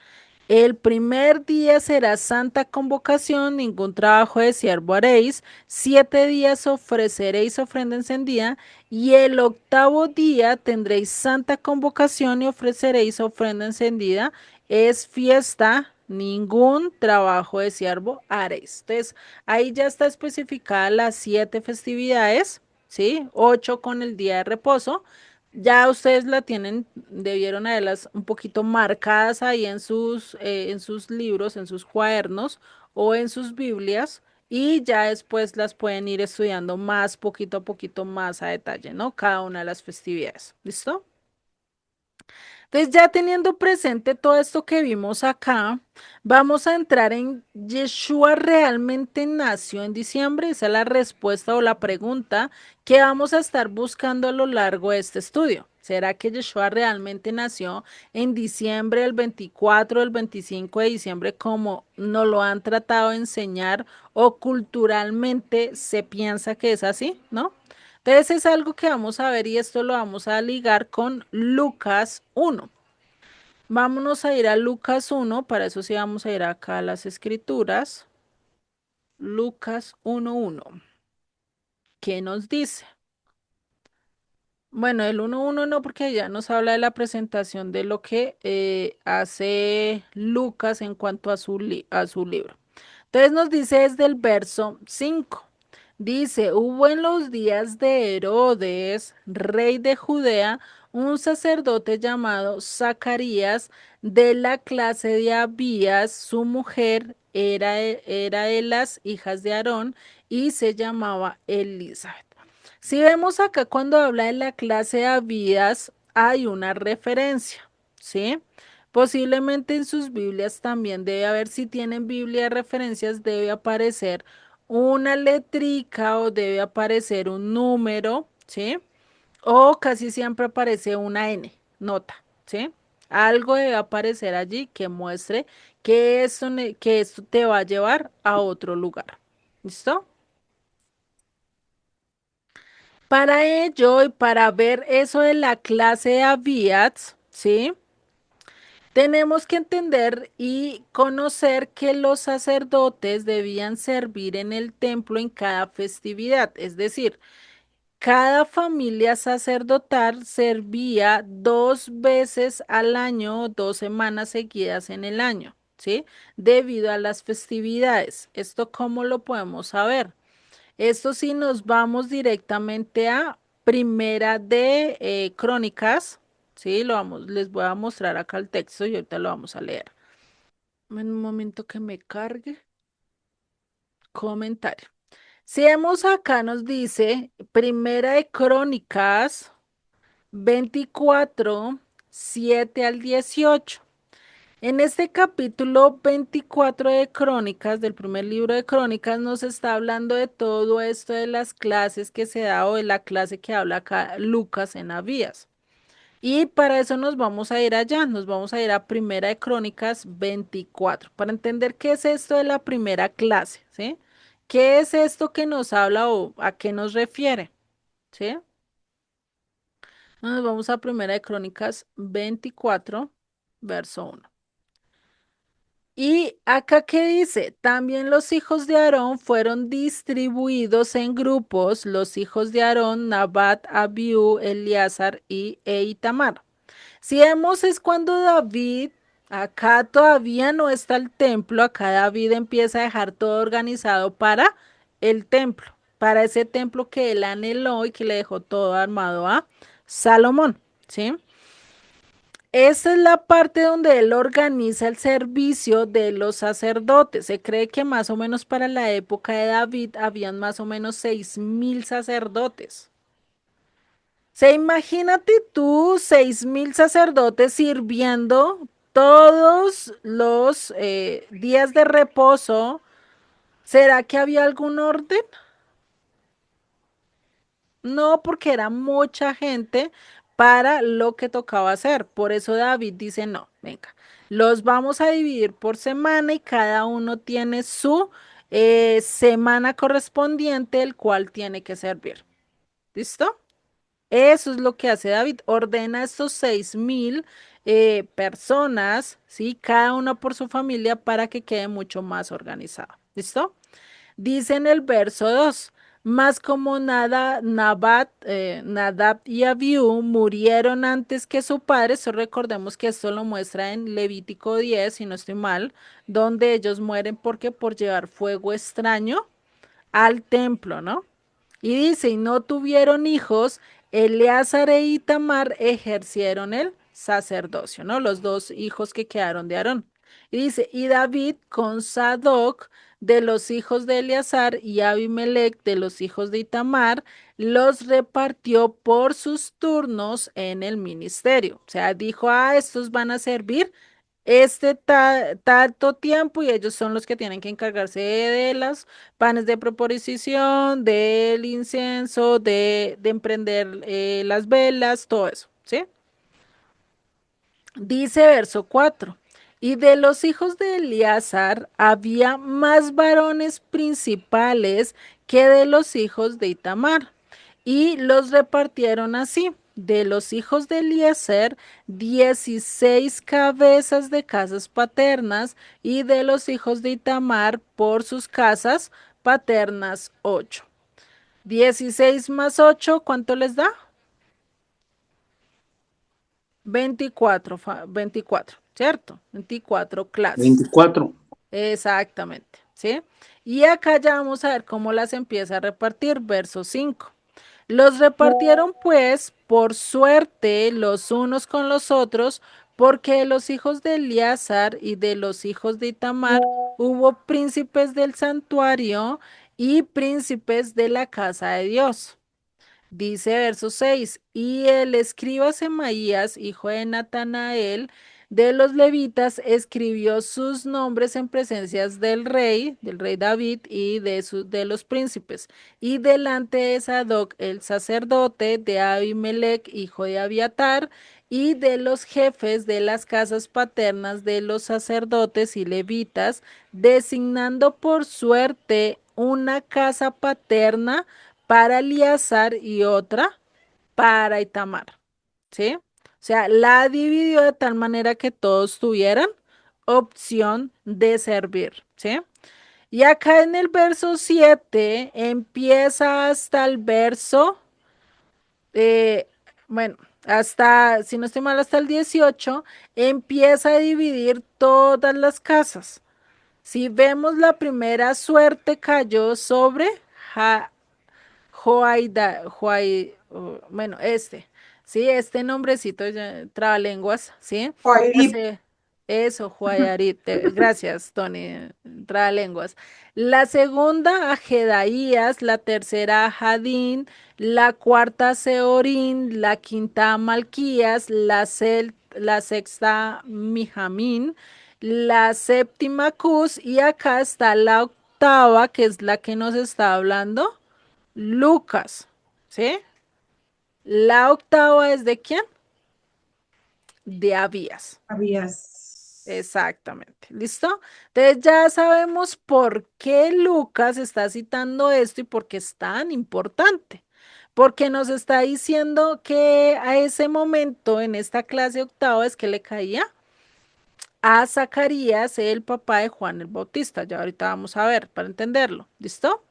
El primer día será santa convocación, ningún trabajo de siervo haréis. 7 días ofreceréis ofrenda encendida. Y el octavo día tendréis santa convocación y ofreceréis ofrenda encendida. Es fiesta, ningún trabajo de siervo haréis. Entonces, ahí ya está especificada las 7 festividades, ¿sí? 8 con el día de reposo. Ya ustedes la tienen, debieron haberlas un poquito marcadas ahí en sus libros, en sus cuadernos o en sus Biblias, y ya después las pueden ir estudiando más, poquito a poquito, más a detalle, ¿no? Cada una de las festividades. ¿Listo? Entonces, ya teniendo presente todo esto que vimos acá, vamos a entrar en ¿Yeshua realmente nació en diciembre? Esa es la respuesta o la pregunta que vamos a estar buscando a lo largo de este estudio. ¿Será que Yeshua realmente nació en diciembre, el 24, el 25 de diciembre, como nos lo han tratado de enseñar o culturalmente se piensa que es así, ¿no? Entonces es algo que vamos a ver y esto lo vamos a ligar con Lucas 1. Vámonos a ir a Lucas 1, para eso sí vamos a ir acá a las escrituras. Lucas 1:1. ¿Qué nos dice? Bueno, el 1:1 no, porque ya nos habla de la presentación de lo que hace Lucas en cuanto a a su libro. Entonces nos dice desde el verso 5. Dice, hubo en los días de Herodes, rey de Judea, un sacerdote llamado Zacarías de la clase de Abías. Su mujer era de las hijas de Aarón y se llamaba Elizabeth. Si vemos acá cuando habla de la clase de Abías, hay una referencia, ¿sí? Posiblemente en sus Biblias también debe haber, si tienen Biblia de referencias, debe aparecer una letrica o debe aparecer un número, ¿sí? O casi siempre aparece una N, nota, ¿sí? Algo debe aparecer allí que muestre que esto te va a llevar a otro lugar. ¿Listo? Para ello y para ver eso de la clase de Abiats, ¿sí? Tenemos que entender y conocer que los sacerdotes debían servir en el templo en cada festividad, es decir, cada familia sacerdotal servía 2 veces al año, 2 semanas seguidas en el año, ¿sí? Debido a las festividades. ¿Esto cómo lo podemos saber? Esto sí nos vamos directamente a Primera de Crónicas, ¿sí? Les voy a mostrar acá el texto y ahorita lo vamos a leer. En un momento que me cargue. Comentario. Si vemos acá nos dice Primera de Crónicas 24, 7 al 18. En este capítulo 24 de Crónicas, del primer libro de Crónicas, nos está hablando de todo esto de las clases que se da o de la clase que habla acá Lucas en Abías. Y para eso nos vamos a ir allá, nos vamos a ir a Primera de Crónicas 24, para entender qué es esto de la primera clase, ¿sí? ¿Qué es esto que nos habla o a qué nos refiere? ¿Sí? Nos vamos a Primera de Crónicas 24, verso 1. Y acá qué dice, también los hijos de Aarón fueron distribuidos en grupos, los hijos de Aarón, Nabat, Abiú, Eleazar e Itamar. Si vemos es cuando David, acá todavía no está el templo, acá David empieza a dejar todo organizado para el templo, para ese templo que él anheló y que le dejó todo armado a Salomón, ¿sí? Esa es la parte donde él organiza el servicio de los sacerdotes. Se cree que más o menos para la época de David habían más o menos 6.000 sacerdotes. Se imagínate tú 6.000 sacerdotes sirviendo todos los días de reposo. ¿Será que había algún orden? No, porque era mucha gente para lo que tocaba hacer. Por eso David dice, no, venga, los vamos a dividir por semana y cada uno tiene su semana correspondiente, el cual tiene que servir. ¿Listo? Eso es lo que hace David. Ordena estos 6.000 personas, ¿sí? Cada una por su familia para que quede mucho más organizado. ¿Listo? Dice en el verso 2, más como Nadab y Abiú murieron antes que su padre, eso recordemos que esto lo muestra en Levítico 10, si no estoy mal, donde ellos mueren porque por llevar fuego extraño al templo, ¿no? Y dice, y no tuvieron hijos, Eleazar e Itamar ejercieron el sacerdocio, ¿no? Los dos hijos que quedaron de Aarón. Y dice, y David con Sadoc de los hijos de Eleazar y Abimelech de los hijos de Itamar, los repartió por sus turnos en el ministerio. O sea, dijo, estos van a servir tanto tiempo y ellos son los que tienen que encargarse de las panes de proposición, del incienso, de emprender las velas, todo eso, ¿sí? Dice verso 4. Y de los hijos de Eleazar había más varones principales que de los hijos de Itamar, y los repartieron así. De los hijos de Eliezer, 16 cabezas de casas paternas, y de los hijos de Itamar por sus casas paternas, 8. 16 más 8, ¿cuánto les da? 24, 24, ¿cierto? 24 clases. 24. Exactamente, ¿sí? Y acá ya vamos a ver cómo las empieza a repartir, verso 5. Los repartieron pues por suerte los unos con los otros, porque de los hijos de Eleazar y de los hijos de Itamar hubo príncipes del santuario y príncipes de la casa de Dios. Dice verso 6, y el escriba Semaías, hijo de Natanael, de los levitas, escribió sus nombres en presencias del rey David y de los príncipes, y delante de Sadoc el sacerdote, de Abimelech, hijo de Abiatar, y de los jefes de las casas paternas de los sacerdotes y levitas, designando por suerte una casa paterna para Eleazar y otra para Itamar, ¿sí? O sea, la dividió de tal manera que todos tuvieran opción de servir, ¿sí? Y acá en el verso 7 empieza hasta el verso, eh, bueno, hasta, si no estoy mal, hasta el 18, empieza a dividir todas las casas. Si vemos la primera suerte cayó sobre bueno, sí, este nombrecito, trabalenguas, ¿sí? La Joairib, se- Eso, Joayarit, gracias, Tony, trabalenguas. La segunda a Jedaías, la tercera a Jadín, la cuarta a Seorín, la quinta a Malquías, la sexta Mijamín, la séptima Cus, y acá está la octava, que es la que nos está hablando. Lucas, ¿sí? La octava es de quién? De Abías. habías. Exactamente. ¿Listo? Entonces ya sabemos por qué Lucas está citando esto y por qué es tan importante. Porque nos está diciendo que a ese momento en esta clase octava es que le caía a Zacarías, el papá de Juan el Bautista. Ya ahorita vamos a ver para entenderlo. ¿Listo?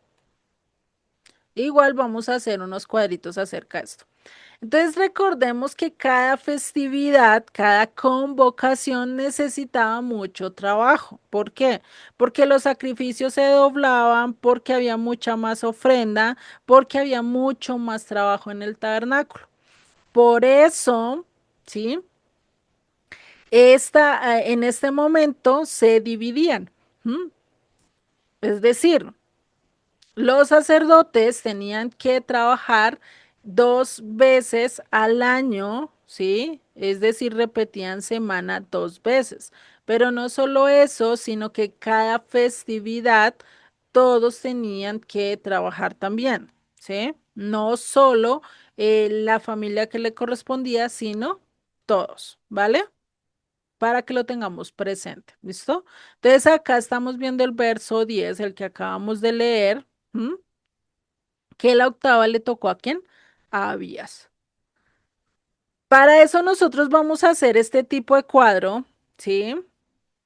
Igual vamos a hacer unos cuadritos acerca de esto. Entonces recordemos que cada festividad, cada convocación necesitaba mucho trabajo. ¿Por qué? Porque los sacrificios se doblaban, porque había mucha más ofrenda, porque había mucho más trabajo en el tabernáculo. Por eso, ¿sí? En este momento se dividían. ¿M? Es decir, los sacerdotes tenían que trabajar 2 veces al año, ¿sí? Es decir, repetían semana 2 veces. Pero no solo eso, sino que cada festividad todos tenían que trabajar también, ¿sí? No solo la familia que le correspondía, sino todos, ¿vale? Para que lo tengamos presente, ¿listo? Entonces acá estamos viendo el verso 10, el que acabamos de leer. ¿M? Que la octava le tocó a quién? A Abías. Para eso nosotros vamos a hacer este tipo de cuadro, ¿sí?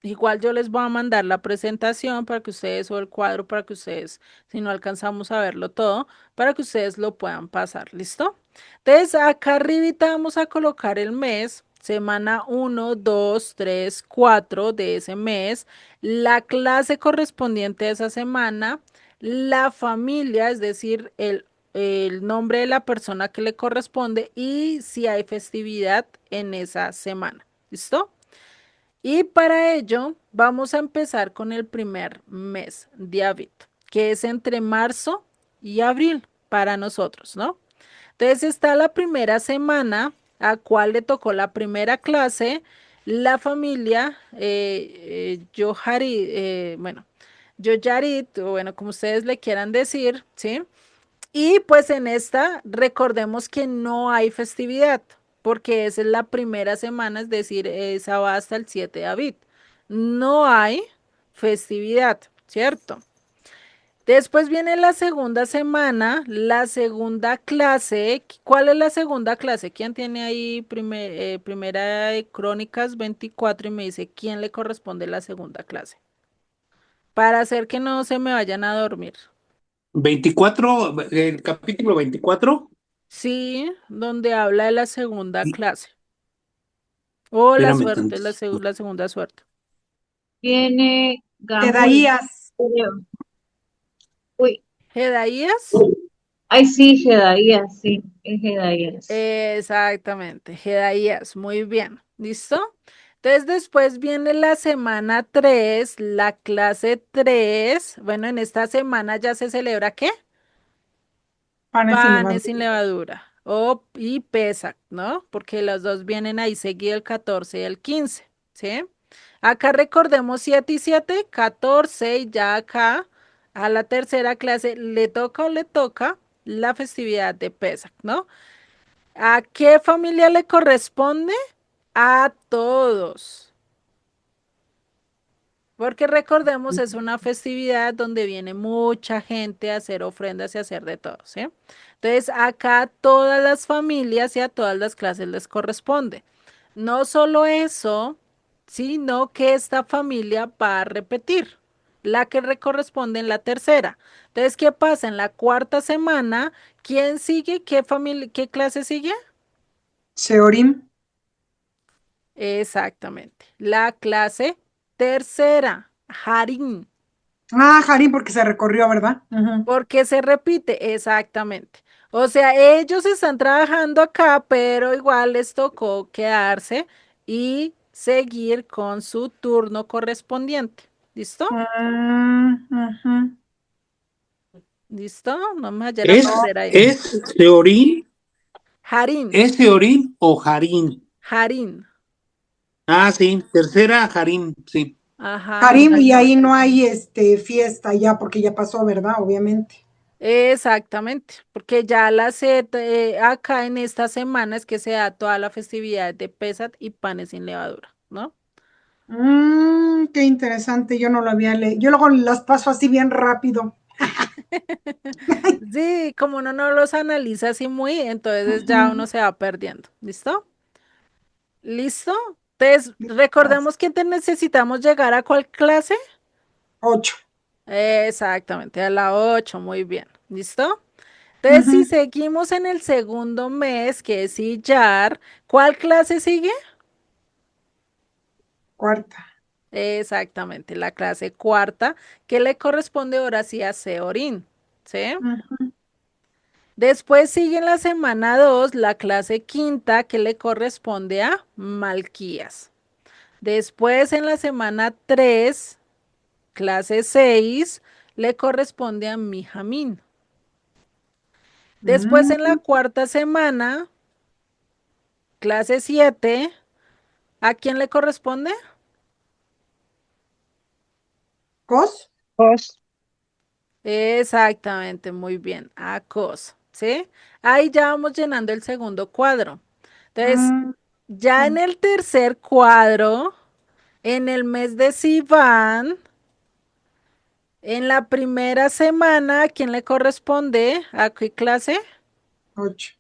Igual yo les voy a mandar la presentación para que ustedes, o el cuadro para que ustedes, si no alcanzamos a verlo todo, para que ustedes lo puedan pasar, ¿listo? Entonces, acá arribita vamos a colocar el mes, semana 1, 2, 3, 4 de ese mes, la clase correspondiente a esa semana, la familia, es decir, el nombre de la persona que le corresponde y si hay festividad en esa semana, ¿listo? Y para ello vamos a empezar con el primer mes de Avid, que es entre marzo y abril para nosotros, ¿no? Entonces está la primera semana a cual le tocó la primera clase, la familia bueno, Yoyarit, o bueno, como ustedes le quieran decir, ¿sí? Y pues en esta recordemos que no hay festividad, porque esa es la primera semana, es decir, esa va hasta el 7 de Abril. No hay festividad, ¿cierto? Después viene la segunda semana, la segunda clase. ¿Cuál es la segunda clase? ¿Quién tiene ahí primera de Crónicas 24 y me dice quién le corresponde la segunda clase? Para hacer que no se me vayan a dormir. 24, el capítulo 24. Sí, donde habla de la segunda clase. O la Espérame suerte, tantito. la segunda suerte. Tiene Gamul. Jedaías. Creo. Uy, Jedaías. ay, sí, Jedaías, sí, es Jedaías. Exactamente, Jedaías. Muy bien. ¿Listo? Entonces después viene la semana 3, la clase 3. Bueno, en esta semana ya se celebra ¿qué? Panes sin Panes sin levadura. levadura. O y Pesach, ¿no? Porque los dos vienen ahí seguido el 14 y el 15, ¿sí? Acá recordemos 7 y 7, 14 y ya acá a la tercera clase le toca o le toca la festividad de Pesach, ¿no? ¿A qué familia le corresponde? A todos. Porque recordemos, es una festividad donde viene mucha gente a hacer ofrendas y a hacer de todo, ¿sí? Entonces, acá a todas las familias y a todas las clases les corresponde. No solo eso, sino que esta familia va a repetir la que le corresponde en la tercera. Entonces, ¿qué pasa? En la cuarta semana, ¿quién sigue? ¿Qué familia, qué clase sigue? Seorim. Exactamente. La clase tercera, Harim. Ah, Harim, porque se recorrió, ¿verdad? Ujú. Porque se repite, exactamente. O sea, ellos están trabajando acá, pero igual les tocó quedarse y seguir con su turno correspondiente. ¿Listo? Ujú. ¿Listo? No me vayan a ¿Es, perder ahí. es Seorín? Harín, ¿Es Seorín o Jarín? Harín. Ah, sí, tercera Jarín, sí. Ajá, Harim, y ahí exactamente. no hay fiesta ya, porque ya pasó, ¿verdad? Obviamente. Exactamente, porque ya acá en esta semana es que se da toda la festividad de Pesat y panes sin levadura, ¿no? Qué interesante, yo no lo había leído. Yo luego las paso así bien rápido. Sí, como uno no los analiza así muy, entonces ya uno Ujú. se va perdiendo. ¿Listo? ¿Listo? Entonces, Listas. recordemos que necesitamos llegar a cuál clase. 8. Exactamente, a la 8, muy bien. ¿Listo? Entonces, si Ujú. seguimos en el segundo mes, que es Iyar, ¿cuál clase sigue? Cuarta. Exactamente, la clase cuarta, que le corresponde ahora sí a Seorín, ¿sí? Ujú. Después sigue en la semana 2 la clase quinta, que le corresponde a Malquías. Después en la semana 3 clase 6 le corresponde a Mijamín. Después en la Mm, cuarta semana, clase 7, ¿a quién le corresponde? Cos. Os. Exactamente, muy bien. Acos, ¿sí? Ahí ya vamos llenando el segundo cuadro. Entonces, Mm, ya en el tercer cuadro, en el mes de Sivan, en la primera semana, ¿a quién le corresponde? ¿A qué clase? 8.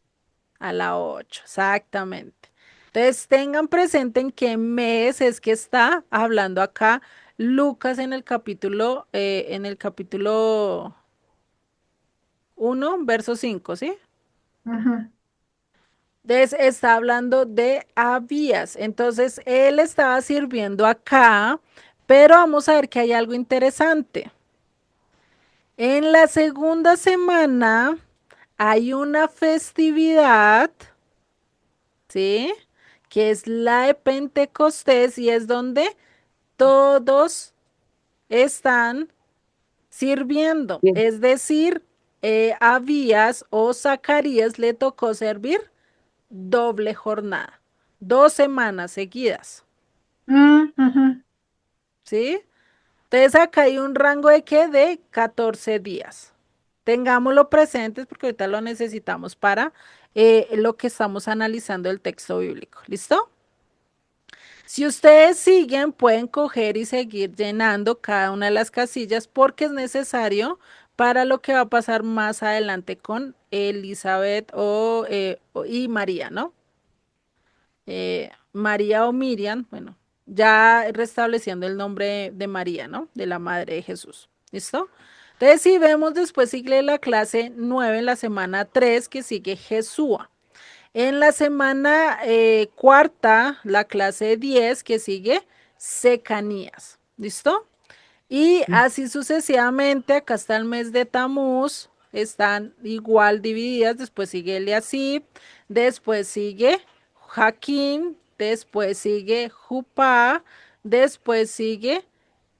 A la 8, exactamente. Entonces tengan presente en qué mes es que está hablando acá Lucas en el capítulo 1, verso 5, ¿sí? Ajá. Entonces está hablando de Abías. Entonces él estaba sirviendo acá, pero vamos a ver que hay algo interesante. En la segunda semana hay una festividad, ¿sí? Que es la de Pentecostés y es donde todos están sirviendo. Bien. Es decir, Abías o Zacarías le tocó servir doble jornada, 2 semanas seguidas, Ajá. ¿sí? Entonces acá hay un rango de qué? De 14 días. Tengámoslo presentes porque ahorita lo necesitamos para lo que estamos analizando el texto bíblico. ¿Listo? Si ustedes siguen, pueden coger y seguir llenando cada una de las casillas porque es necesario para lo que va a pasar más adelante con Elizabeth y María, ¿no? María o Miriam, bueno, ya restableciendo el nombre de María, ¿no? De la Madre de Jesús. ¿Listo? Entonces, si vemos después sigue la clase 9 en la semana 3 que sigue Jesúa. En la semana cuarta, la clase 10 que sigue Secanías. ¿Listo? Y así sucesivamente, acá está el mes de Tamuz, están igual divididas, después sigue Eliasib, después sigue Jaquín, después sigue Jupá, después sigue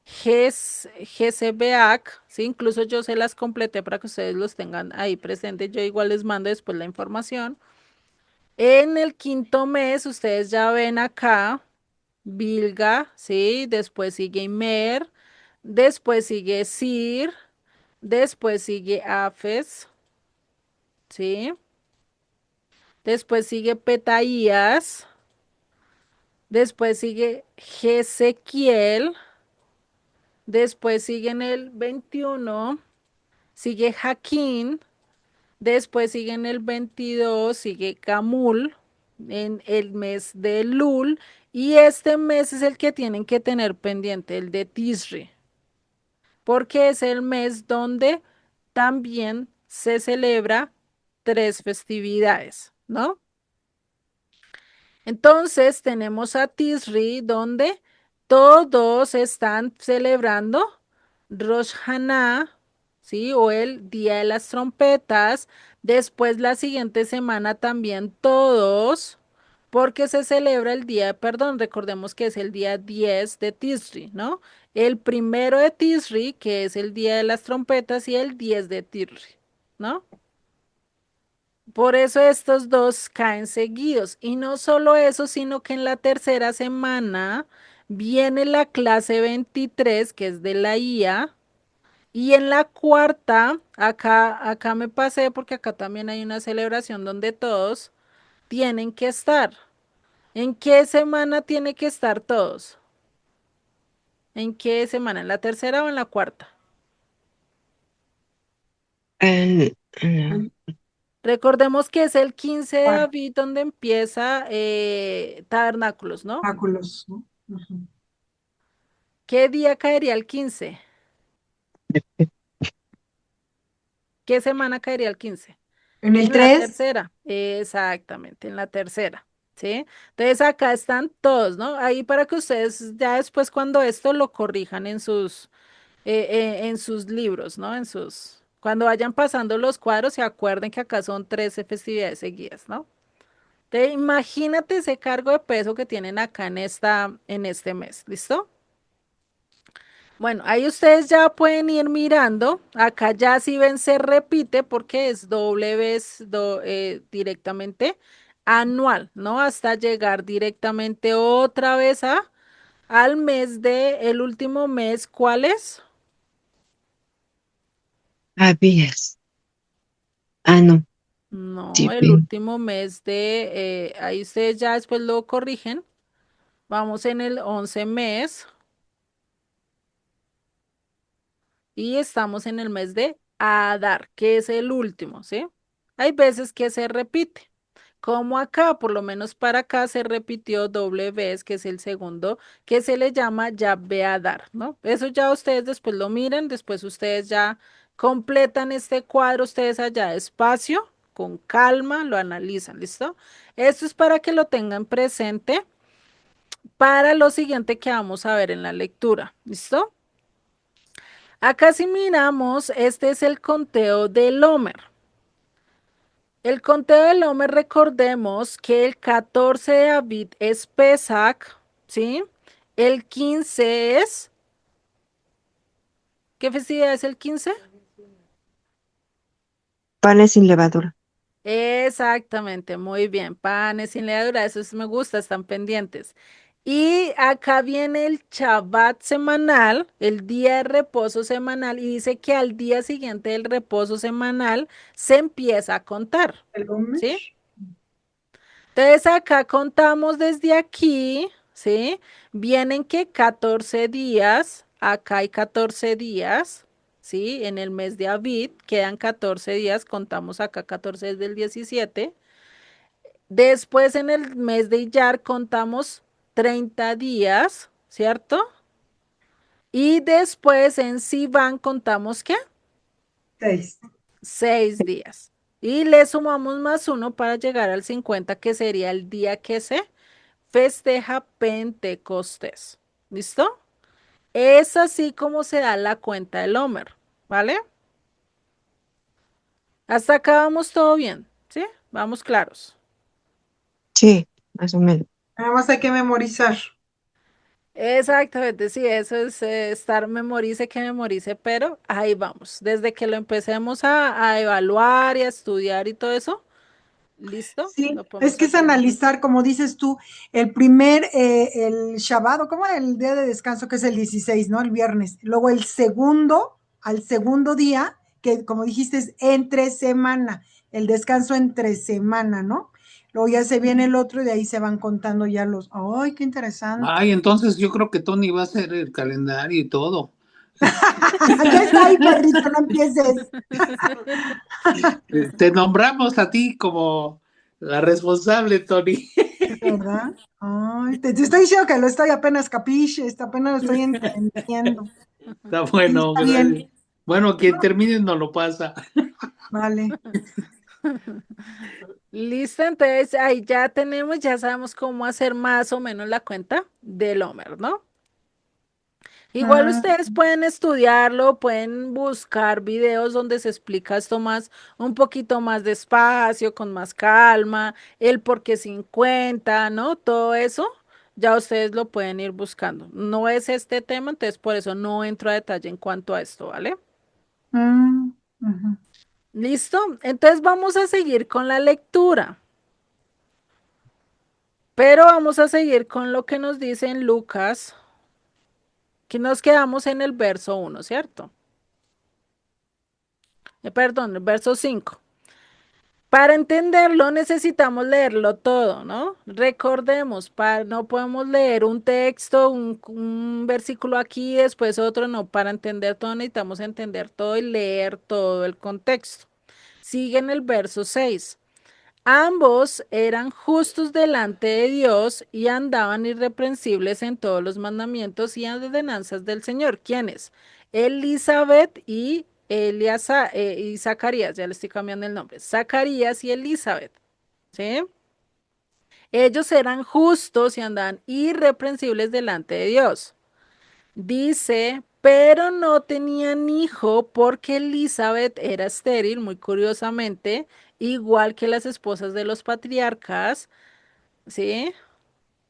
Jezebeac, ¿sí? Incluso yo se las completé para que ustedes los tengan ahí presentes, yo igual les mando después la información. En el quinto mes, ustedes ya ven acá, Bilga, ¿sí? Después sigue Imer, después sigue Sir, después sigue Afes, ¿sí? Después sigue Petaías, después sigue Jezequiel, después sigue en el 21, sigue Jaquín, después sigue en el 22, sigue Camul, en el mes de Lul, y este mes es el que tienen que tener pendiente, el de Tisri, porque es el mes donde también se celebra 3 festividades, ¿no? Entonces tenemos a Tisri donde todos están celebrando Rosh Hashanah, ¿sí? O el Día de las Trompetas. Después la siguiente semana también todos, porque se celebra el día, perdón, recordemos que es el día 10 de Tisri, ¿no? El primero de Tisri, que es el Día de las Trompetas, y el 10 de Tisri, ¿no? Por eso estos dos caen seguidos. Y no solo eso, sino que en la tercera semana viene la clase 23, que es de la IA. Y en la cuarta, acá me pasé porque acá también hay una celebración donde todos tienen que estar. ¿En qué semana tiene que estar todos? ¿En qué semana? ¿En la tercera o en la cuarta? El- no, Recordemos que es el 15 de Cuarto, Aviv donde empieza Tabernáculos, ¿no? báculos, ¿no? Ajá. ¿Qué día caería el 15? ¿Qué semana caería el 15? En el En la 3, tercera, exactamente, en la tercera, ¿sí? Entonces acá están todos, ¿no? Ahí para que ustedes ya después cuando esto lo corrijan en sus libros, ¿no? Cuando vayan pasando los cuadros, se acuerden que acá son 13 festividades seguidas, ¿no? Te imagínate ese cargo de peso que tienen acá en este mes, ¿listo? Bueno, ahí ustedes ya pueden ir mirando. Acá ya si ven se repite porque es doble vez directamente anual, ¿no? Hasta llegar directamente otra vez al mes el último mes, ¿cuál es? Abías. Ah, no, No, sí, el bien. último mes ahí ustedes ya después lo corrigen. Vamos en el 11 mes y estamos en el mes de Adar, que es el último, ¿sí? Hay veces que se repite. como acá, por lo menos para acá se repitió doble vez, que es el segundo, que se le llama Yahveadar, ¿no? Eso ya ustedes después lo miren, después ustedes ya completan este cuadro, ustedes allá despacio, con calma, lo analizan, ¿listo? Esto es para que lo tengan presente para lo siguiente que vamos a ver en la lectura, ¿listo? Acá si miramos, este es el conteo del Homer. El conteo del Homer, recordemos que el 14 de Abid es Pesach, ¿sí? El 15 es... ¿Qué festividad es el 15? Panes sin levadura. Exactamente, muy bien. Panes sin levadura, eso sí me gusta, están pendientes. Y acá viene el Shabbat semanal, el día de reposo semanal, y dice que al día siguiente del reposo semanal se empieza a contar, El Homer. ¿sí? Entonces acá contamos desde aquí, ¿sí? Vienen que 14 días, acá hay 14 días, ¿sí? En el mes de Abid quedan 14 días, contamos acá 14 desde el 17. Después en el mes de Iyar contamos 30 días, ¿cierto? Y después en Sivan contamos ¿qué? 6. 6 días. Y le sumamos más uno para llegar al 50, que sería el día que se festeja Pentecostés. ¿Listo? Es así como se da la cuenta del Homer, ¿vale? Hasta acá vamos todo bien, ¿sí? Vamos claros. Sí, más o menos. Nada más hay que memorizar. Exactamente, sí, eso es estar memorice que memorice, pero ahí vamos. Desde que lo empecemos a evaluar y a estudiar y todo eso, ¿listo? Sí, Lo es podemos que es hacer. analizar, como dices tú, el Shabbat, ¿o cómo? El día de descanso que es el 16, ¿no? El viernes. Luego el segundo, al segundo día, que como dijiste es entre semana, el descanso entre semana, ¿no? Luego ya se viene el otro y de ahí se van contando ya los, ¡ay, qué interesante! Ay, entonces yo creo que Tony va a hacer el calendario y todo. Ya está ahí, Pedrito, no empieces, Te nombramos a ti como la responsable, Tony. ¿verdad? Ay, te estoy diciendo que lo estoy apenas capiche, apenas lo estoy entendiendo. Está Sí, bueno, está gracias. bien, Bueno, quien termine no lo pasa. vale. Listo, entonces ahí ya tenemos, ya sabemos cómo hacer más o menos la cuenta del Homer, ¿no? Igual Mm, ustedes pueden estudiarlo, pueden buscar videos donde se explica esto más, un poquito más despacio, con más calma, el por qué 50, ¿no? Todo eso, ya ustedes lo pueden ir buscando. No es este tema, entonces por eso no entro a detalle en cuanto a esto, ¿vale? ujú. ¿Listo? Entonces vamos a seguir con la lectura, pero vamos a seguir con lo que nos dice en Lucas, que nos quedamos en el verso 1, ¿cierto? Perdón, el verso 5. Para entenderlo necesitamos leerlo todo, ¿no? Recordemos, no podemos leer un texto, un versículo aquí, después otro, no. Para entender todo necesitamos entender todo y leer todo el contexto. Sigue en el verso 6. Ambos eran justos delante de Dios y andaban irreprensibles en todos los mandamientos y ordenanzas del Señor. ¿Quiénes? Elizabeth y y Zacarías, ya le estoy cambiando el nombre. Zacarías y Elizabeth, ¿sí? Ellos eran justos y andaban irreprensibles delante de Dios. Dice, pero no tenían hijo porque Elizabeth era estéril, muy curiosamente, igual que las esposas de los patriarcas, ¿sí?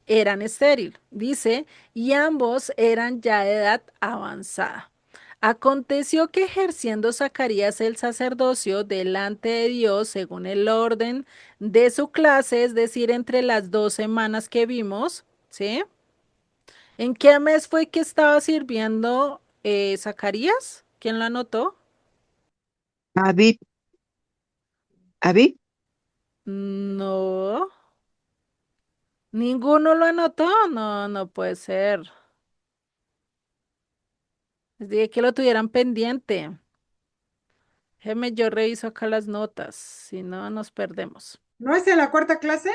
Eran estéril, dice, y ambos eran ya de edad avanzada. Aconteció que ejerciendo Zacarías el sacerdocio delante de Dios según el orden de su clase, es decir, entre las 2 semanas que vimos, ¿sí? ¿En qué mes fue que estaba sirviendo Zacarías? ¿Quién lo anotó? Abib, Abib, No, ninguno lo anotó. No, no puede ser. Les dije que lo tuvieran pendiente. Déjeme, yo reviso acá las notas, si no nos perdemos. ¿No es en la cuarta clase?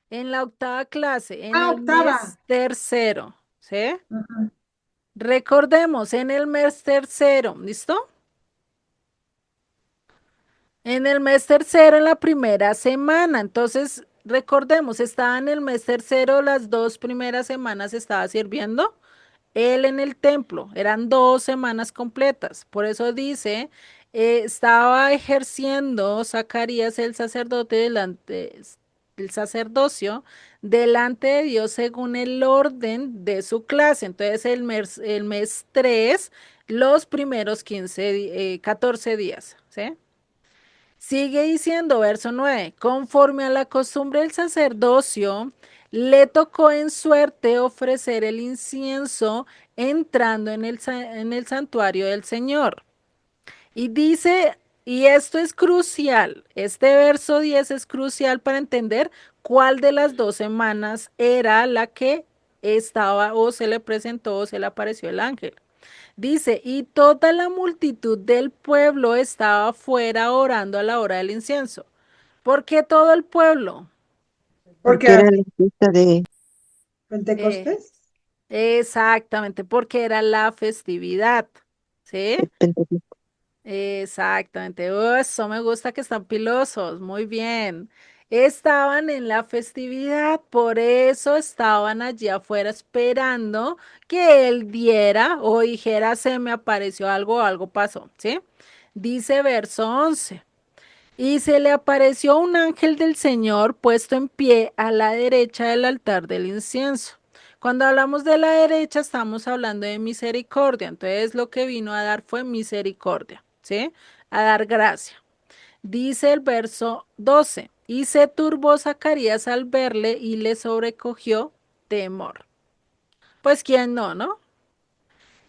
En la octava clase, en Ah, el octava. mes tercero, ¿sí? Ujú. Recordemos, en el mes tercero, ¿listo? En el mes tercero, en la primera semana. Entonces, recordemos, estaba en el mes tercero, las 2 primeras semanas estaba sirviendo él en el templo. Eran 2 semanas completas. Por eso dice, estaba ejerciendo Zacarías el sacerdote delante el sacerdocio delante de Dios según el orden de su clase. Entonces, el mes 3, los primeros 14 días, ¿sí? Sigue diciendo, verso 9, conforme a la costumbre del sacerdocio, le tocó en suerte ofrecer el incienso entrando en el santuario del Señor. Y dice, y esto es crucial, este verso 10 es crucial para entender cuál de las 2 semanas era la que estaba o se le presentó o se le apareció el ángel. Dice, y toda la multitud del pueblo estaba fuera orando a la hora del incienso. ¿Por qué todo el pueblo? Porque porque a era la fiesta Eh, Pentecostés. exactamente, porque era la festividad. ¿Sí? de Pentecostés. Exactamente. Eso me gusta que están pilosos. Muy bien. Estaban en la festividad, por eso estaban allí afuera esperando que él diera o dijera, se me apareció algo, algo pasó, ¿sí? Dice verso 11. Y se le apareció un ángel del Señor puesto en pie a la derecha del altar del incienso. Cuando hablamos de la derecha, estamos hablando de misericordia. Entonces, lo que vino a dar fue misericordia, ¿sí? A dar gracia. Dice el verso 12, y se turbó Zacarías al verle y le sobrecogió temor. Pues, ¿quién no, no?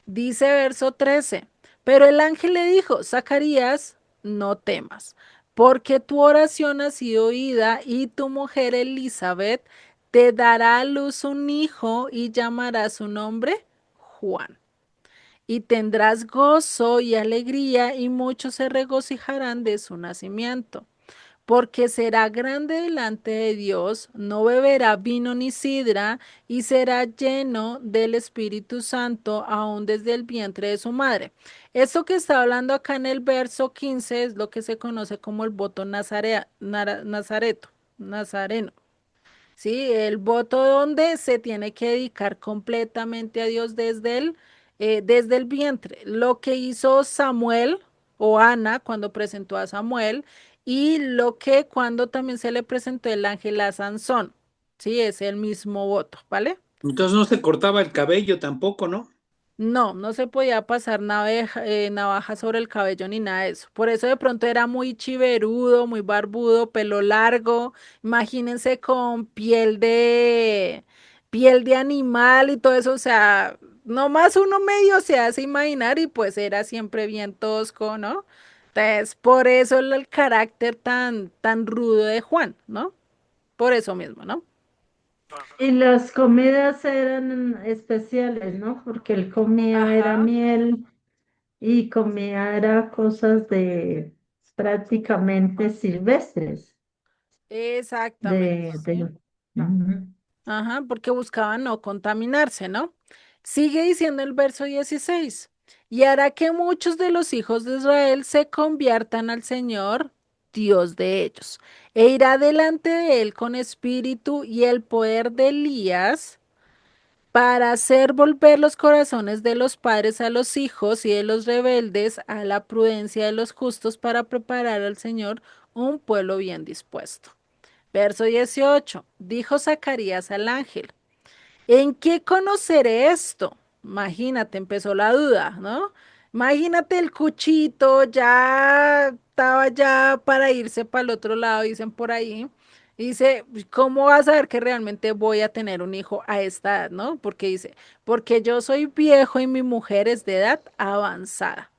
Dice verso 13, pero el ángel le dijo, Zacarías, no temas, porque tu oración ha sido oída y tu mujer Elizabeth te dará a luz un hijo y llamará su nombre Juan. Y tendrás gozo y alegría y muchos se regocijarán de su nacimiento porque será grande delante de Dios, no beberá vino ni sidra, y será lleno del Espíritu Santo aún desde el vientre de su madre. Esto que está hablando acá en el verso 15 es lo que se conoce como el voto nazareno. Sí, el voto donde se tiene que dedicar completamente a Dios desde el vientre. Lo que hizo Samuel o Ana cuando presentó a Samuel y lo que cuando también se le presentó el ángel a Sansón. Sí, es el mismo voto, ¿vale? Entonces no se cortaba el cabello tampoco, ¿no? No, no se podía pasar navaja sobre el cabello ni nada de eso. Por eso de pronto era muy chiverudo, muy barbudo, pelo largo. Imagínense con piel de animal y todo eso. O sea, nomás uno medio se hace imaginar y pues era siempre bien tosco, ¿no? Entonces, por eso el carácter tan rudo de Juan, ¿no? Por eso mismo, ¿no? Y las comidas eran especiales, ¿no? Porque él comía era Ajá, miel y comía era cosas de prácticamente silvestres. exactamente, sí. Ujú. Ajá, porque buscaban no contaminarse, ¿no? Sigue diciendo el verso 16, y hará que muchos de los hijos de Israel se conviertan al Señor, Dios de ellos, e irá delante de él con espíritu y el poder de Elías para hacer volver los corazones de los padres a los hijos y de los rebeldes a la prudencia de los justos para preparar al Señor un pueblo bien dispuesto. Verso 18, dijo Zacarías al ángel. ¿En qué conoceré esto? Imagínate, empezó la duda, ¿no? Imagínate el cuchito, ya estaba ya para irse para el otro lado, dicen por ahí. Dice, ¿cómo vas a saber que realmente voy a tener un hijo a esta edad, no? Porque dice, porque yo soy viejo y mi mujer es de edad avanzada.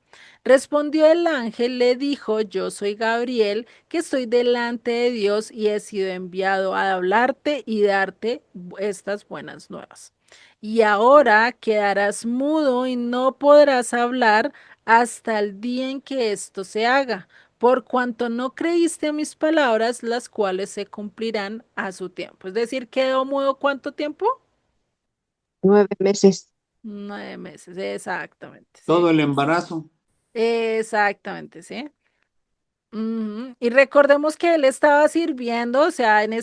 Respondió el ángel, le dijo, yo soy Gabriel, que estoy delante de Dios y he sido enviado a hablarte y darte estas buenas nuevas. Y ahora quedarás mudo y no podrás hablar hasta el día en que esto se haga, por cuanto no creíste a mis palabras, las cuales se cumplirán a su tiempo. Es decir, ¿quedó mudo cuánto tiempo? 9 meses. 9 meses, exactamente, Todo ¿sí? el embarazo. Exactamente, ¿sí? Ujú. Y recordemos que él estaba sirviendo, o sea, en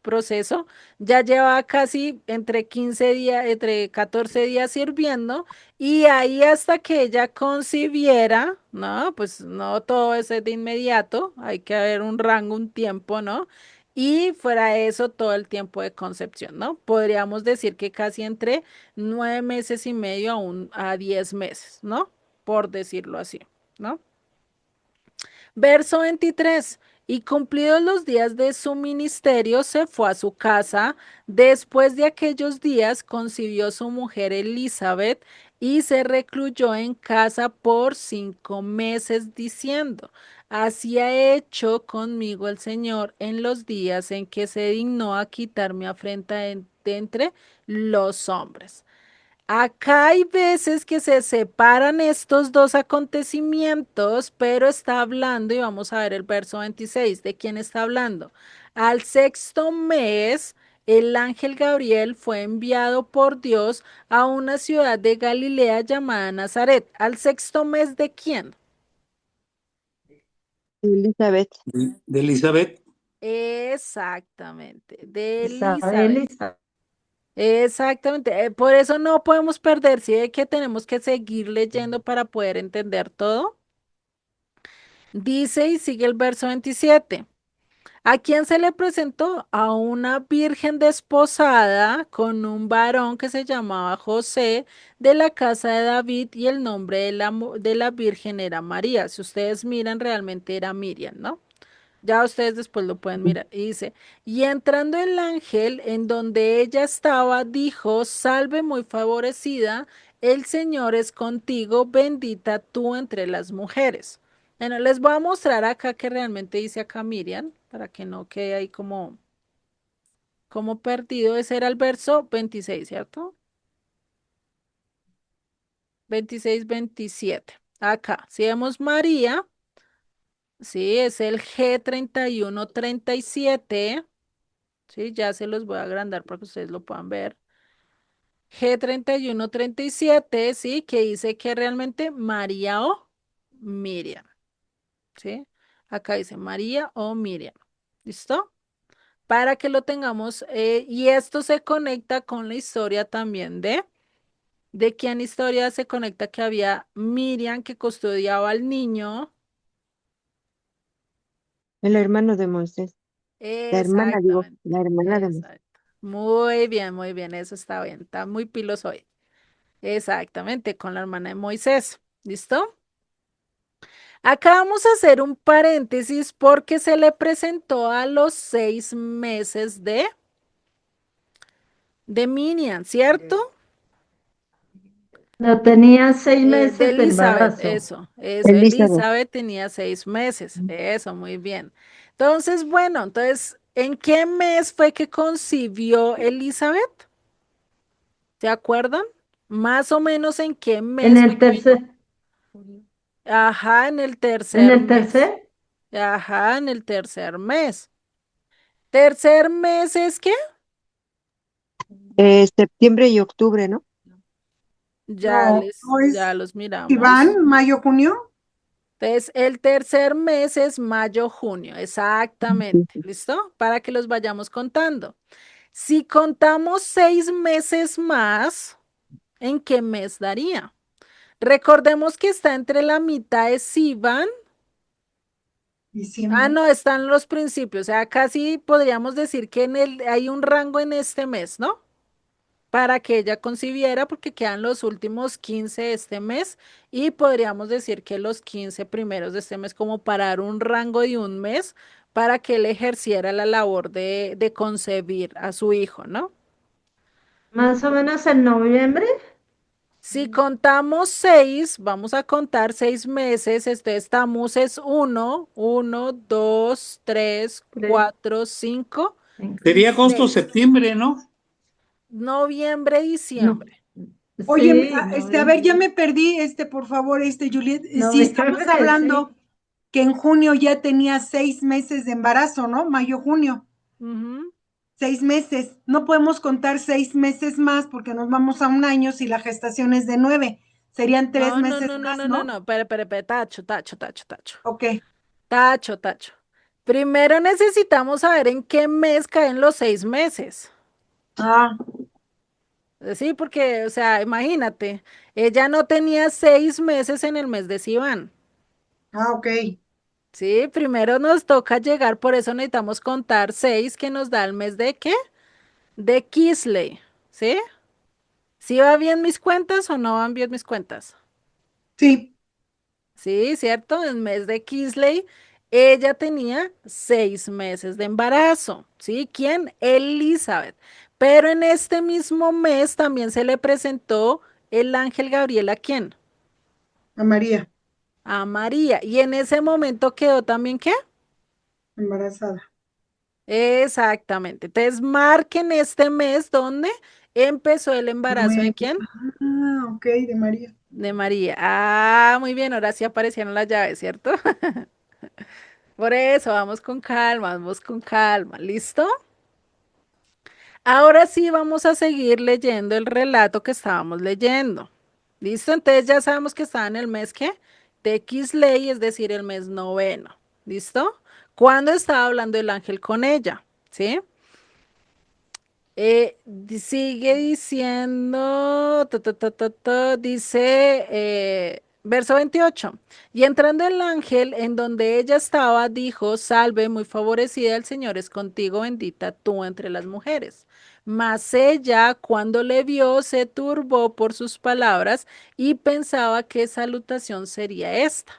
proceso, ya lleva casi entre 15 días, entre 14 días sirviendo, y ahí hasta que ella concibiera, ¿no? Pues no todo es de inmediato, hay que haber un rango, un tiempo, ¿no? Y fuera eso, todo el tiempo de concepción, ¿no? Podríamos decir que casi entre 9 meses y medio a 10 meses, ¿no? Por decirlo así, ¿no? Verso 23. Y cumplidos los días de su ministerio, se fue a su casa. Después de aquellos días, concibió su mujer Elizabeth y se recluyó en casa por 5 meses, diciendo: Así ha hecho conmigo el Señor en los días en que se dignó a quitar mi afrenta de entre los hombres. Acá hay veces que se separan estos dos acontecimientos, pero está hablando, y vamos a ver el verso 26, ¿de quién está hablando? Al sexto mes, el ángel Gabriel fue enviado por Dios a una ciudad de Galilea llamada Nazaret. ¿Al sexto mes de quién? Elizabeth. De Elizabeth. Exactamente, de Isabel, Elizabeth. Isabel. Exactamente, por eso no podemos perder, sí, de que tenemos que seguir leyendo para poder entender todo. Dice y sigue el verso 27. ¿A quién se le presentó? A una virgen desposada con un varón que se llamaba José, de la casa de David, y el nombre de la virgen era María. Si ustedes miran, realmente era Miriam, ¿no? Ya ustedes después lo pueden mirar. Y dice, y entrando el ángel en donde ella estaba, dijo: Salve muy favorecida, el Señor es contigo, bendita tú entre las mujeres. Bueno, les voy a mostrar acá que realmente dice acá Miriam, para que no quede ahí como perdido. Ese era el verso 26, ¿cierto? 26, 27. Acá, si vemos María, sí, es el G3137. Sí, ya se los voy a agrandar para que ustedes lo puedan ver. G3137, sí, que dice que realmente María o Miriam, ¿sí? Acá dice María o Miriam. ¿Listo? Para que lo tengamos, y esto se conecta con la historia también ¿de quién historia se conecta? Que había Miriam que custodiaba al niño. El hermano de Moisés. La hermana, digo, Exactamente, la hermana de Moisés. exacto. Muy bien, eso está bien, está muy pilos hoy. Exactamente, con la hermana de Moisés. ¿Listo? Acá vamos a hacer un paréntesis porque se le presentó a los 6 meses de Minian, ¿cierto? No tenía seis De meses de Elizabeth, embarazo. eso. Elizabeth. Elizabeth tenía 6 meses, eso, muy bien. Entonces, bueno, ¿en qué mes fue que concibió Elizabeth? ¿Se acuerdan? Más o menos en qué En mes fue el que vino. tercer, Ajá, en el en tercer el mes. tercer, Ajá, en el tercer mes. ¿Tercer mes es qué? Septiembre y octubre, ¿no? No, no Ya es los miramos. Iván, mayo, junio. Entonces, el tercer mes es mayo, junio, Sí, exactamente. sí. ¿Listo? Para que los vayamos contando. Si contamos 6 meses más, ¿en qué mes daría? Recordemos que está entre la mitad de Sivan. Ah, Diciembre. no, están los principios. O sea, casi podríamos decir que hay un rango en este mes, ¿no? Para que ella concibiera, porque quedan los últimos 15 de este mes, y podríamos decir que los 15 primeros de este mes, como para dar un rango de un mes para que él ejerciera la labor de concebir a su hijo, ¿no? más o menos en noviembre. Si contamos 6, vamos a contar 6 meses. Estamos es 1, 2, 3, Tres, 4, 5, cinco, y Sería agosto, 6. septiembre, ¿no? Noviembre, no, diciembre. Oye, sí, a ver, ya noviembre, me perdí, por favor, Juliet, si estamos noviembre, hablando sí. que en junio ya tenía 6 meses de embarazo, ¿no? Mayo, junio. 6 meses. No podemos contar 6 meses más porque nos vamos a un año si la gestación es de 9. Serían 3 meses más, ¿no? No, espera, tacho. Ok. Tacho. Primero necesitamos saber en qué mes caen los 6 meses. Ah, Sí, porque, o sea, imagínate, ella no tenía 6 meses en el mes de Sivan. ok. Sí, primero nos toca llegar, por eso necesitamos contar 6 que nos da el mes de ¿qué? De Kisley, ¿sí? ¿Sí va bien mis cuentas o no van bien mis cuentas? Sí, Sí, ¿cierto? En el mes de Kisley, ella tenía 6 meses de embarazo, ¿sí? ¿Quién? Elizabeth. Pero en este mismo mes también se le presentó el ángel Gabriel, ¿a quién? a María, A María. Y en ese momento quedó también ¿qué? embarazada. Exactamente. Entonces, marquen este mes donde empezó el embarazo de 9. quién? Ok, de María. De María. Ah, muy bien, ahora sí aparecieron las llaves, ¿cierto? Por eso, vamos con calma, ¿listo? Ahora sí vamos a seguir leyendo el relato que estábamos leyendo. ¿Listo? Entonces ya sabemos que está en el mes ¿qué? De Kisley, es decir, el mes noveno. ¿Listo? ¿Cuándo estaba hablando el ángel con ella? ¿Sí? Sigue diciendo, dice, verso 28. Y entrando el ángel en donde ella estaba, dijo, salve, muy favorecida, el Señor es contigo, bendita tú entre las mujeres. Mas ella, cuando le vio, se turbó por sus palabras y pensaba qué salutación sería esta.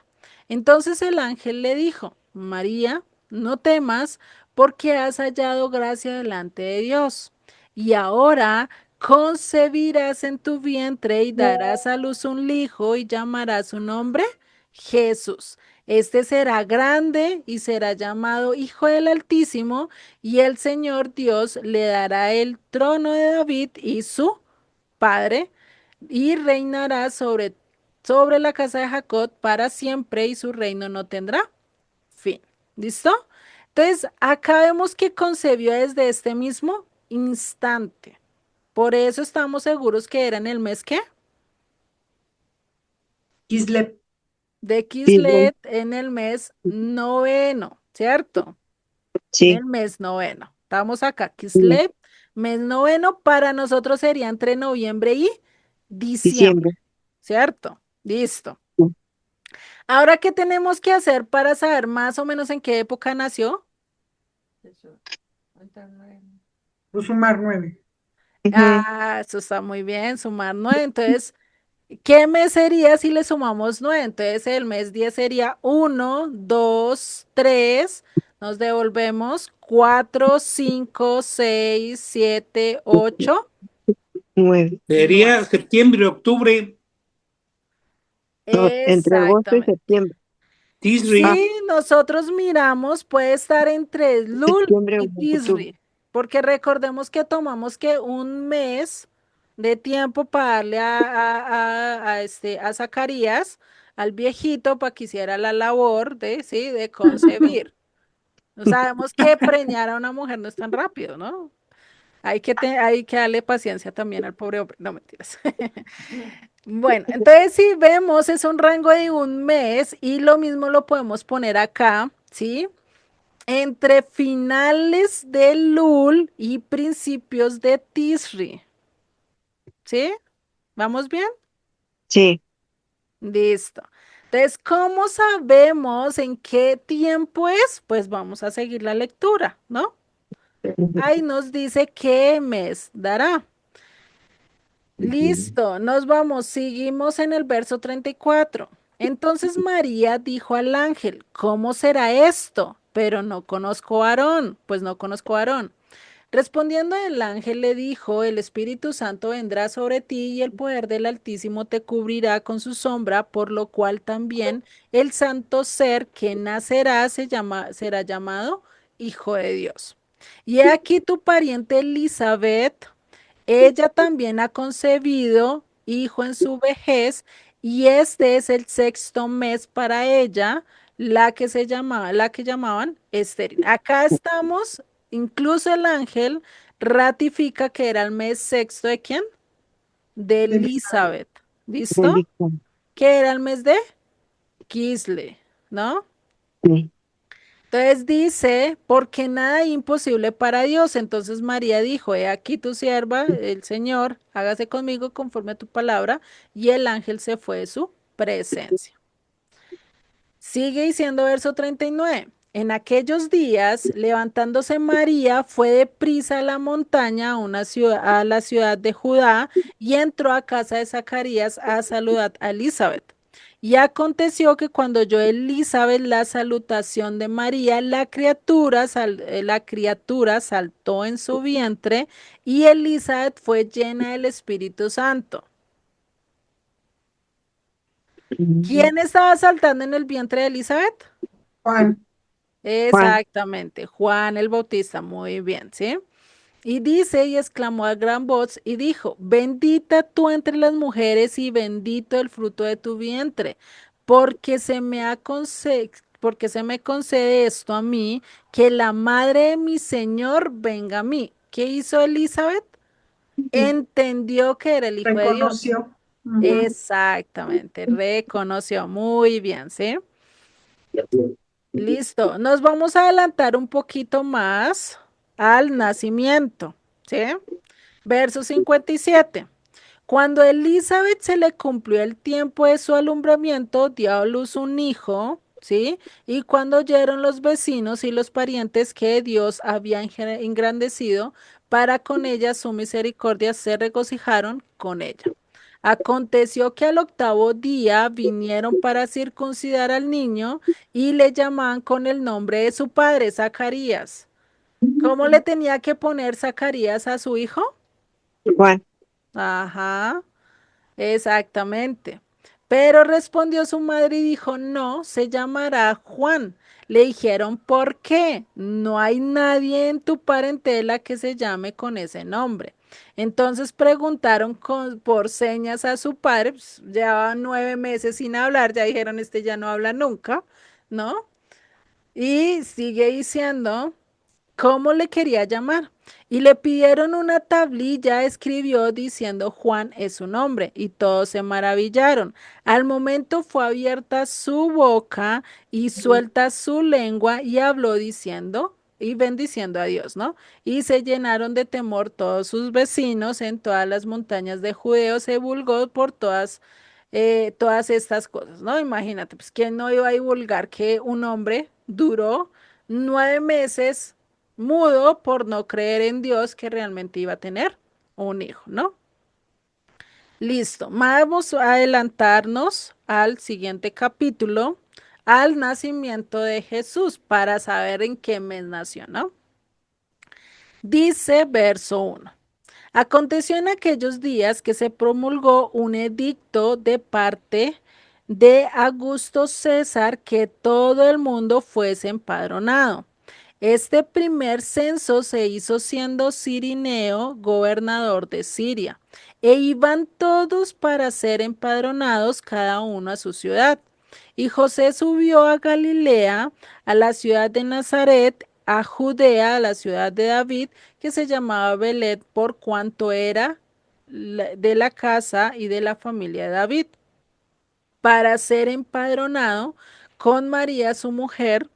Entonces el ángel le dijo, María, no temas, porque has hallado gracia delante de Dios. Y ahora concebirás en tu vientre y darás a luz un hijo y llamarás su nombre Jesús. Este será grande y será llamado Hijo del Altísimo, y el Señor Dios le dará el trono de David y su padre, y reinará sobre la casa de Jacob para siempre, y su reino no tendrá fin. ¿Listo? Entonces, acá vemos que concebió desde este mismo instante. Por eso estamos seguros que era en el mes ¿qué? Kislev. De Sí, bueno, Kislev, en el mes noveno, ¿cierto? En sí, el mes noveno. Estamos acá, sí, Kislev, mes noveno, para nosotros sería entre noviembre y diciembre, diciembre. ¿cierto? Listo. Sí. Ahora, ¿qué tenemos que hacer para saber más o menos en qué época nació? Pues sumar 9. Ujú. Ah, eso está muy bien, sumar 9. Entonces, ¿qué mes sería si le sumamos 9? Entonces, el mes 10 sería 1, 2, 3. Nos devolvemos 4, 5, 6, 7, 8, Nueve. 9. Sería septiembre, octubre, No, entre agosto y Exactamente. septiembre. Tisri. Ah, Sí, nosotros miramos, puede estar entre Lul septiembre o y octubre. Tisri, porque recordemos que tomamos que un mes de tiempo para darle a Zacarías, al viejito, para que hiciera la labor de, sí, de concebir. No sabemos que preñar a una mujer no es tan rápido, ¿no? Hay que darle paciencia también al pobre hombre. No mentiras. Bueno, entonces si vemos es un rango de un mes y lo mismo lo podemos poner acá, ¿sí? Entre finales de Lul y principios de Tisri, ¿sí? ¿Vamos bien? Sí. Listo. Entonces, ¿cómo sabemos en qué tiempo es? Pues vamos a seguir la lectura, ¿no? Ahí nos dice qué mes dará. Listo, nos vamos, seguimos en el verso 34. Entonces María dijo al ángel, ¿cómo será esto? Pero no conozco a Aarón, pues no conozco a Aarón. Respondiendo el ángel le dijo, el Espíritu Santo vendrá sobre ti y el poder del Altísimo te cubrirá con su sombra, por lo cual también el santo ser que nacerá será llamado Hijo de Dios. Y he aquí tu pariente Elizabeth, ella también ha concebido hijo en su vejez y este es el sexto mes para ella, la que llamaban estéril. Acá estamos, incluso el ángel ratifica que era el mes sexto ¿de quién? De de Elizabeth. ¿Listo? Bendito. Que era el mes de Kisle, ¿no? Sí. Entonces dice, porque nada hay imposible para Dios. Entonces María dijo, he aquí tu sierva, el Señor, hágase conmigo conforme a tu palabra, y el ángel se fue de su presencia. Sigue diciendo verso 39. En aquellos días, levantándose María, fue deprisa a la montaña, a la ciudad de Judá, y entró a casa de Zacarías a saludar a Elizabeth. Y aconteció que cuando oyó Elizabeth la salutación de María, la criatura saltó en su vientre, y Elizabeth fue llena del Espíritu Santo. ¿Quién estaba saltando en el vientre de Elizabeth? Juan. Juan. Exactamente, Juan el Bautista, muy bien, ¿sí? Y dice y exclamó a gran voz y dijo, bendita tú entre las mujeres y bendito el fruto de tu vientre, porque se me concede esto a mí, que la madre de mi Señor venga a mí. ¿Qué hizo Elizabeth? Entendió que era el Hijo de Dios. Reconoció. Ujú. Exactamente, reconoció muy bien, ¿sí? Listo, nos vamos a adelantar un poquito más al nacimiento, ¿sí? Verso 57. Cuando Elizabeth se le cumplió el tiempo de su alumbramiento, dio a luz un hijo, ¿sí? Y cuando oyeron los vecinos y los parientes que Dios había engrandecido para con ella su misericordia, se regocijaron con ella. Aconteció que al octavo día vinieron para circuncidar al niño y le llamaban con el nombre de su padre, Zacarías. ¿Cómo le tenía que poner Zacarías a su hijo? Juan. Ajá, exactamente. Pero respondió su madre y dijo, no, se llamará Juan. Le dijeron, ¿por qué? No hay nadie en tu parentela que se llame con ese nombre. Entonces preguntaron por señas a su padre, pues, llevaba 9 meses sin hablar, ya dijeron, este ya no habla nunca, ¿no? Y sigue diciendo, cómo le quería llamar. Y le pidieron una tablilla, escribió diciendo Juan es su nombre, y todos se maravillaron. Al momento fue abierta su boca y suelta su lengua y habló diciendo y bendiciendo a Dios, ¿no? Y se llenaron de temor todos sus vecinos en todas las montañas de Judeo, se divulgó por todas estas cosas, ¿no? Imagínate, pues, ¿quién no iba a divulgar que un hombre duró 9 meses mudo por no creer en Dios que realmente iba a tener un hijo, ¿no? Listo, vamos a adelantarnos al siguiente capítulo, al nacimiento de Jesús, para saber en qué mes nació, ¿no? Dice verso 1. Aconteció en aquellos días que se promulgó un edicto de parte de Augusto César que todo el mundo fuese empadronado. Este primer censo se hizo siendo Cirineo gobernador de Siria, e iban todos para ser empadronados cada uno a su ciudad. Y José subió a Galilea, a la ciudad de Nazaret, a Judea, a la ciudad de David, que se llamaba Belén, por cuanto era de la casa y de la familia de David, para ser empadronado con María, su mujer,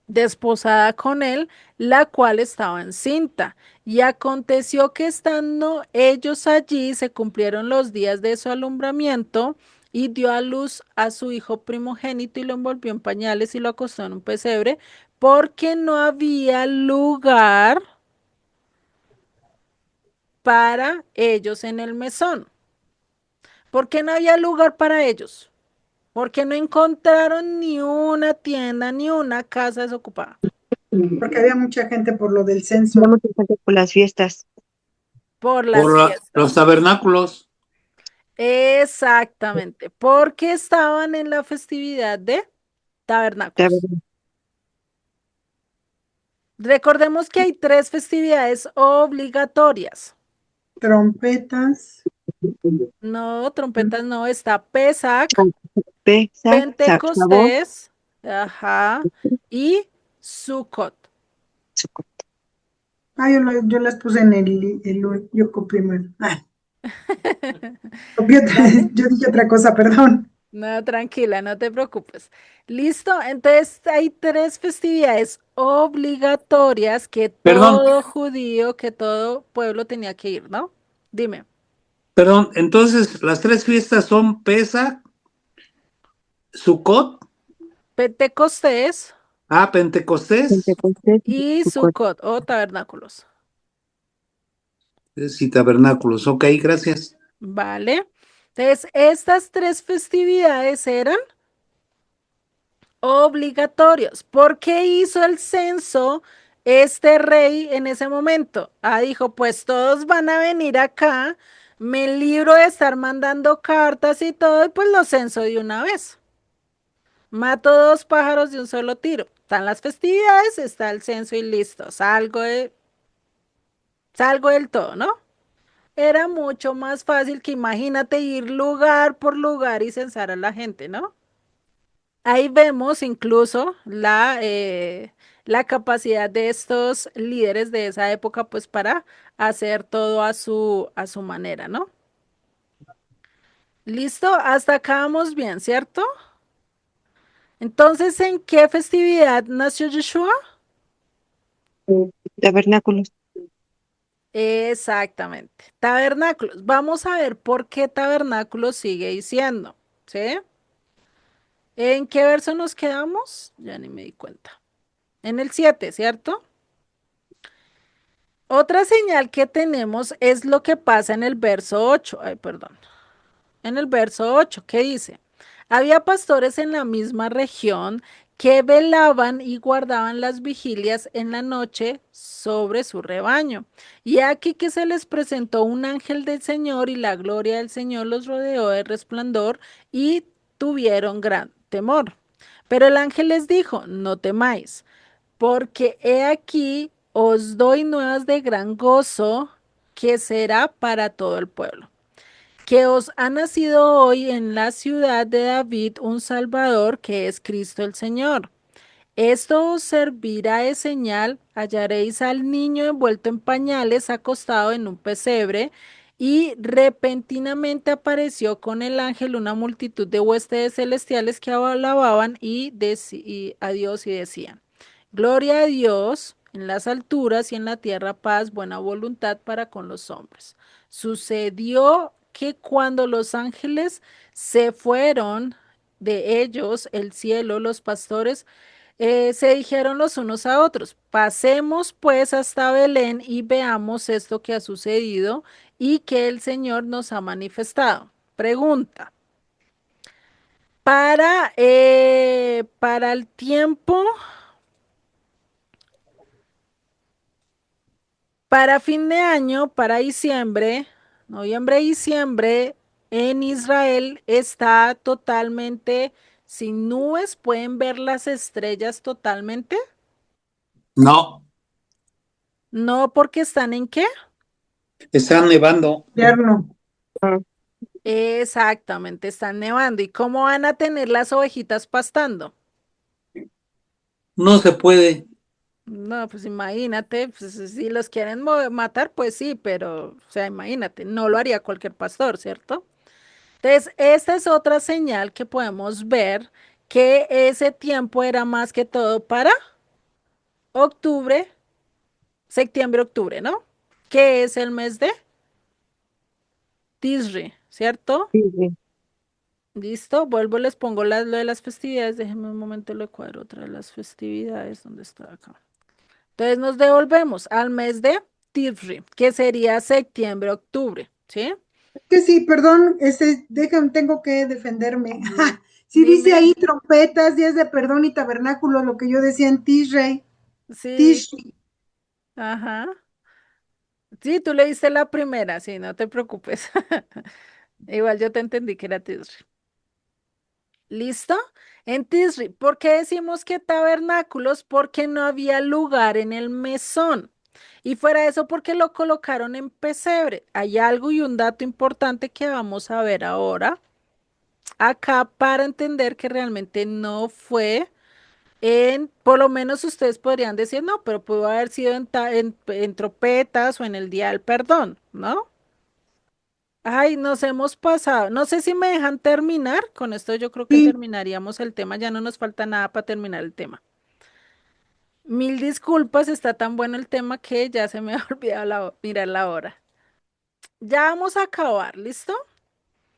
desposada con él, la cual estaba encinta. Y aconteció que estando ellos allí, se cumplieron los días de su alumbramiento, y dio a luz a su hijo primogénito y lo envolvió en pañales y lo acostó en un pesebre, porque no había lugar para ellos en el mesón. ¿Por qué no había lugar para ellos? Porque no encontraron ni una tienda ni una casa desocupada. Porque había mucha gente por lo del censo. Vamos a hacer por las fiestas. Por las Por los fiestas. tabernáculos. Exactamente, porque estaban en la festividad de tabernáculos. Recordemos que hay 3 festividades obligatorias. Trompetas. No, trompetas no, está Pesach, Pesach, Shavuot, Pentecostés Ajá. Y Sukkot. Suco. Yo las puse en yo copié mal. Copié Dale. yo dije otra cosa, perdón. No, tranquila, no te preocupes. Listo, entonces hay tres festividades obligatorias que Perdón, todo judío, que todo pueblo tenía que ir, ¿no? Dime. perdón. Entonces, las tres fiestas son Pesach, Sukkot, Pentecostés Pentecostés Pentecostés y y Sucot. Sukkot o tabernáculos. y tabernáculos. Ok, gracias. ¿Vale? Entonces, estas tres festividades eran obligatorios. ¿Por qué hizo el censo este rey en ese momento? Ah, dijo, pues todos van a venir acá, me libro de estar mandando cartas y todo, y pues lo censo de una vez. Mato dos pájaros de un solo tiro. Están las festividades, está el censo y listo. Salgo del todo, ¿no? Era mucho más fácil que imagínate ir lugar por lugar y censar a la gente, ¿no? Ahí vemos incluso la capacidad de estos líderes de esa época, pues para hacer todo a su manera, ¿no? ¿Listo? Hasta acá vamos bien, ¿cierto? Entonces, ¿en qué festividad nació Yeshua? Tabernáculos. Exactamente, tabernáculos. Vamos a ver por qué tabernáculos sigue diciendo, ¿sí? ¿En qué verso nos quedamos? Ya ni me di cuenta. En el 7, ¿cierto? Otra señal que tenemos es lo que pasa en el verso 8. Ay, perdón. En el verso 8, ¿qué dice? Había pastores en la misma región que velaban y guardaban las vigilias en la noche sobre su rebaño. Y aquí que se les presentó un ángel del Señor y la gloria del Señor los rodeó de resplandor y tuvieron gran temor. Pero el ángel les dijo, no temáis, porque he aquí os doy nuevas de gran gozo que será para todo el pueblo, que os ha nacido hoy en la ciudad de David un Salvador que es Cristo el Señor. Esto os servirá de señal, hallaréis al niño envuelto en pañales, acostado en un pesebre, y repentinamente apareció con el ángel una multitud de huestes celestiales que alababan y a Dios y decían, Gloria a Dios en las alturas y en la tierra paz, buena voluntad para con los hombres. Sucedió que cuando los ángeles se fueron de ellos, el cielo, los pastores, se dijeron los unos a otros, pasemos pues hasta Belén y veamos esto que ha sucedido y que el Señor nos ha manifestado. Pregunta, para el tiempo, para fin de año, para diciembre, noviembre, diciembre, en Israel está totalmente sin nubes, pueden ver las estrellas totalmente, No, no porque están en qué. está nevando. Invierno. Ah, Exactamente, están nevando. ¿Y cómo van a tener las ovejitas pastando? No se puede. No, pues imagínate, pues, si los quieren matar, pues sí, pero, o sea, imagínate, no lo haría cualquier pastor, ¿cierto? Entonces, esta es otra señal que podemos ver que ese tiempo era más que todo para octubre, septiembre, octubre, ¿no? Que es el mes de Tisri, ¿cierto? sí, sí. Listo, vuelvo, les pongo lo de las festividades. Déjenme un momento, le cuadro otra de las festividades. ¿Dónde está acá? Entonces nos devolvemos al mes de Tifri, que sería septiembre, octubre, ¿sí? Que sí, perdón, tengo que defenderme. Sí dice Dime. ahí trompetas, días de perdón y tabernáculo, lo que yo decía en Tishrei. Sí, Tishri. ajá. Sí, tú leíste la primera, sí, no te preocupes. Igual yo te entendí que era Tisri. ¿Listo? En Tisri, ¿por qué decimos que tabernáculos? Porque no había lugar en el mesón. Y fuera de eso, porque lo colocaron en pesebre. Hay algo y un dato importante que vamos a ver ahora acá para entender que realmente no fue. por lo menos ustedes podrían decir, no, pero pudo haber sido en tropetas o en el Día del Perdón, ¿no? Ay, nos hemos pasado. No sé si me dejan terminar. Con esto yo creo que Sí. terminaríamos el tema. Ya no nos falta nada para terminar el tema. Mil disculpas, está tan bueno el tema que ya se me ha olvidado mirar la hora. Ya vamos a acabar, ¿listo?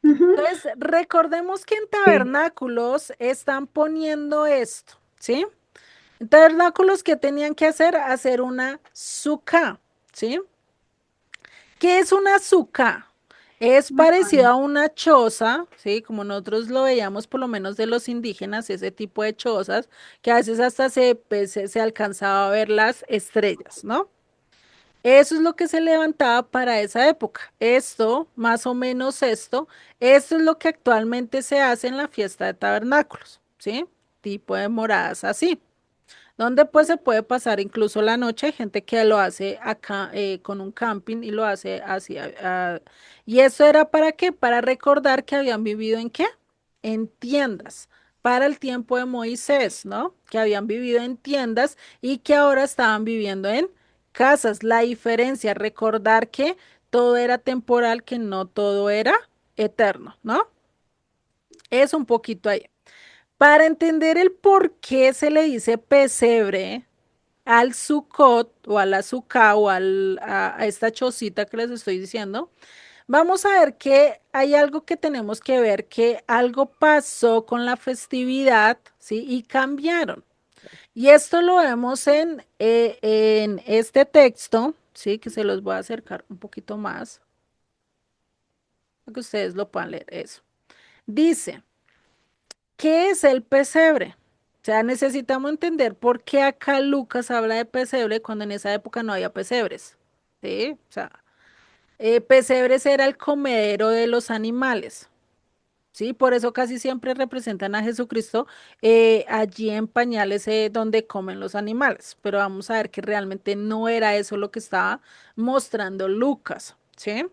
Ujú. Entonces, recordemos que en Sí. tabernáculos están poniendo esto, ¿sí? En tabernáculos, ¿qué tenían que hacer? Hacer una suca, ¿sí? ¿Qué es una suca? Es parecido a una choza, ¿sí? Como nosotros lo veíamos por lo menos de los indígenas, ese tipo de chozas, que a veces hasta se alcanzaba a ver las estrellas, ¿no? Eso es lo que se levantaba para esa época. Esto, más o menos esto es lo que actualmente se hace en la fiesta de tabernáculos, ¿sí? Tipo de moradas así donde pues se puede pasar incluso la noche. Hay gente que lo hace acá con un camping y lo hace así. ¿Y eso era para qué? Para recordar que habían vivido en qué? En tiendas. Para el tiempo de Moisés, ¿no? Que habían vivido en tiendas y que ahora estaban viviendo en casas. La diferencia, recordar que todo era temporal, que no todo era eterno, ¿no? Es un poquito ahí. Para entender el por qué se le dice pesebre, al Sukkot o al azúcar o a esta chocita que les estoy diciendo, vamos a ver que hay algo que tenemos que ver, que algo pasó con la festividad, ¿sí? Y cambiaron. Y esto lo vemos en este texto, ¿sí? Que se los voy a acercar un poquito más, para que ustedes lo puedan leer. Eso. Dice, ¿qué es el pesebre? O sea, necesitamos entender por qué acá Lucas habla de pesebre cuando en esa época no había pesebres. ¿Sí? O sea, pesebres era el comedero de los animales. Sí, por eso casi siempre representan a Jesucristo allí en pañales donde comen los animales. Pero vamos a ver que realmente no era eso lo que estaba mostrando Lucas. ¿Sí?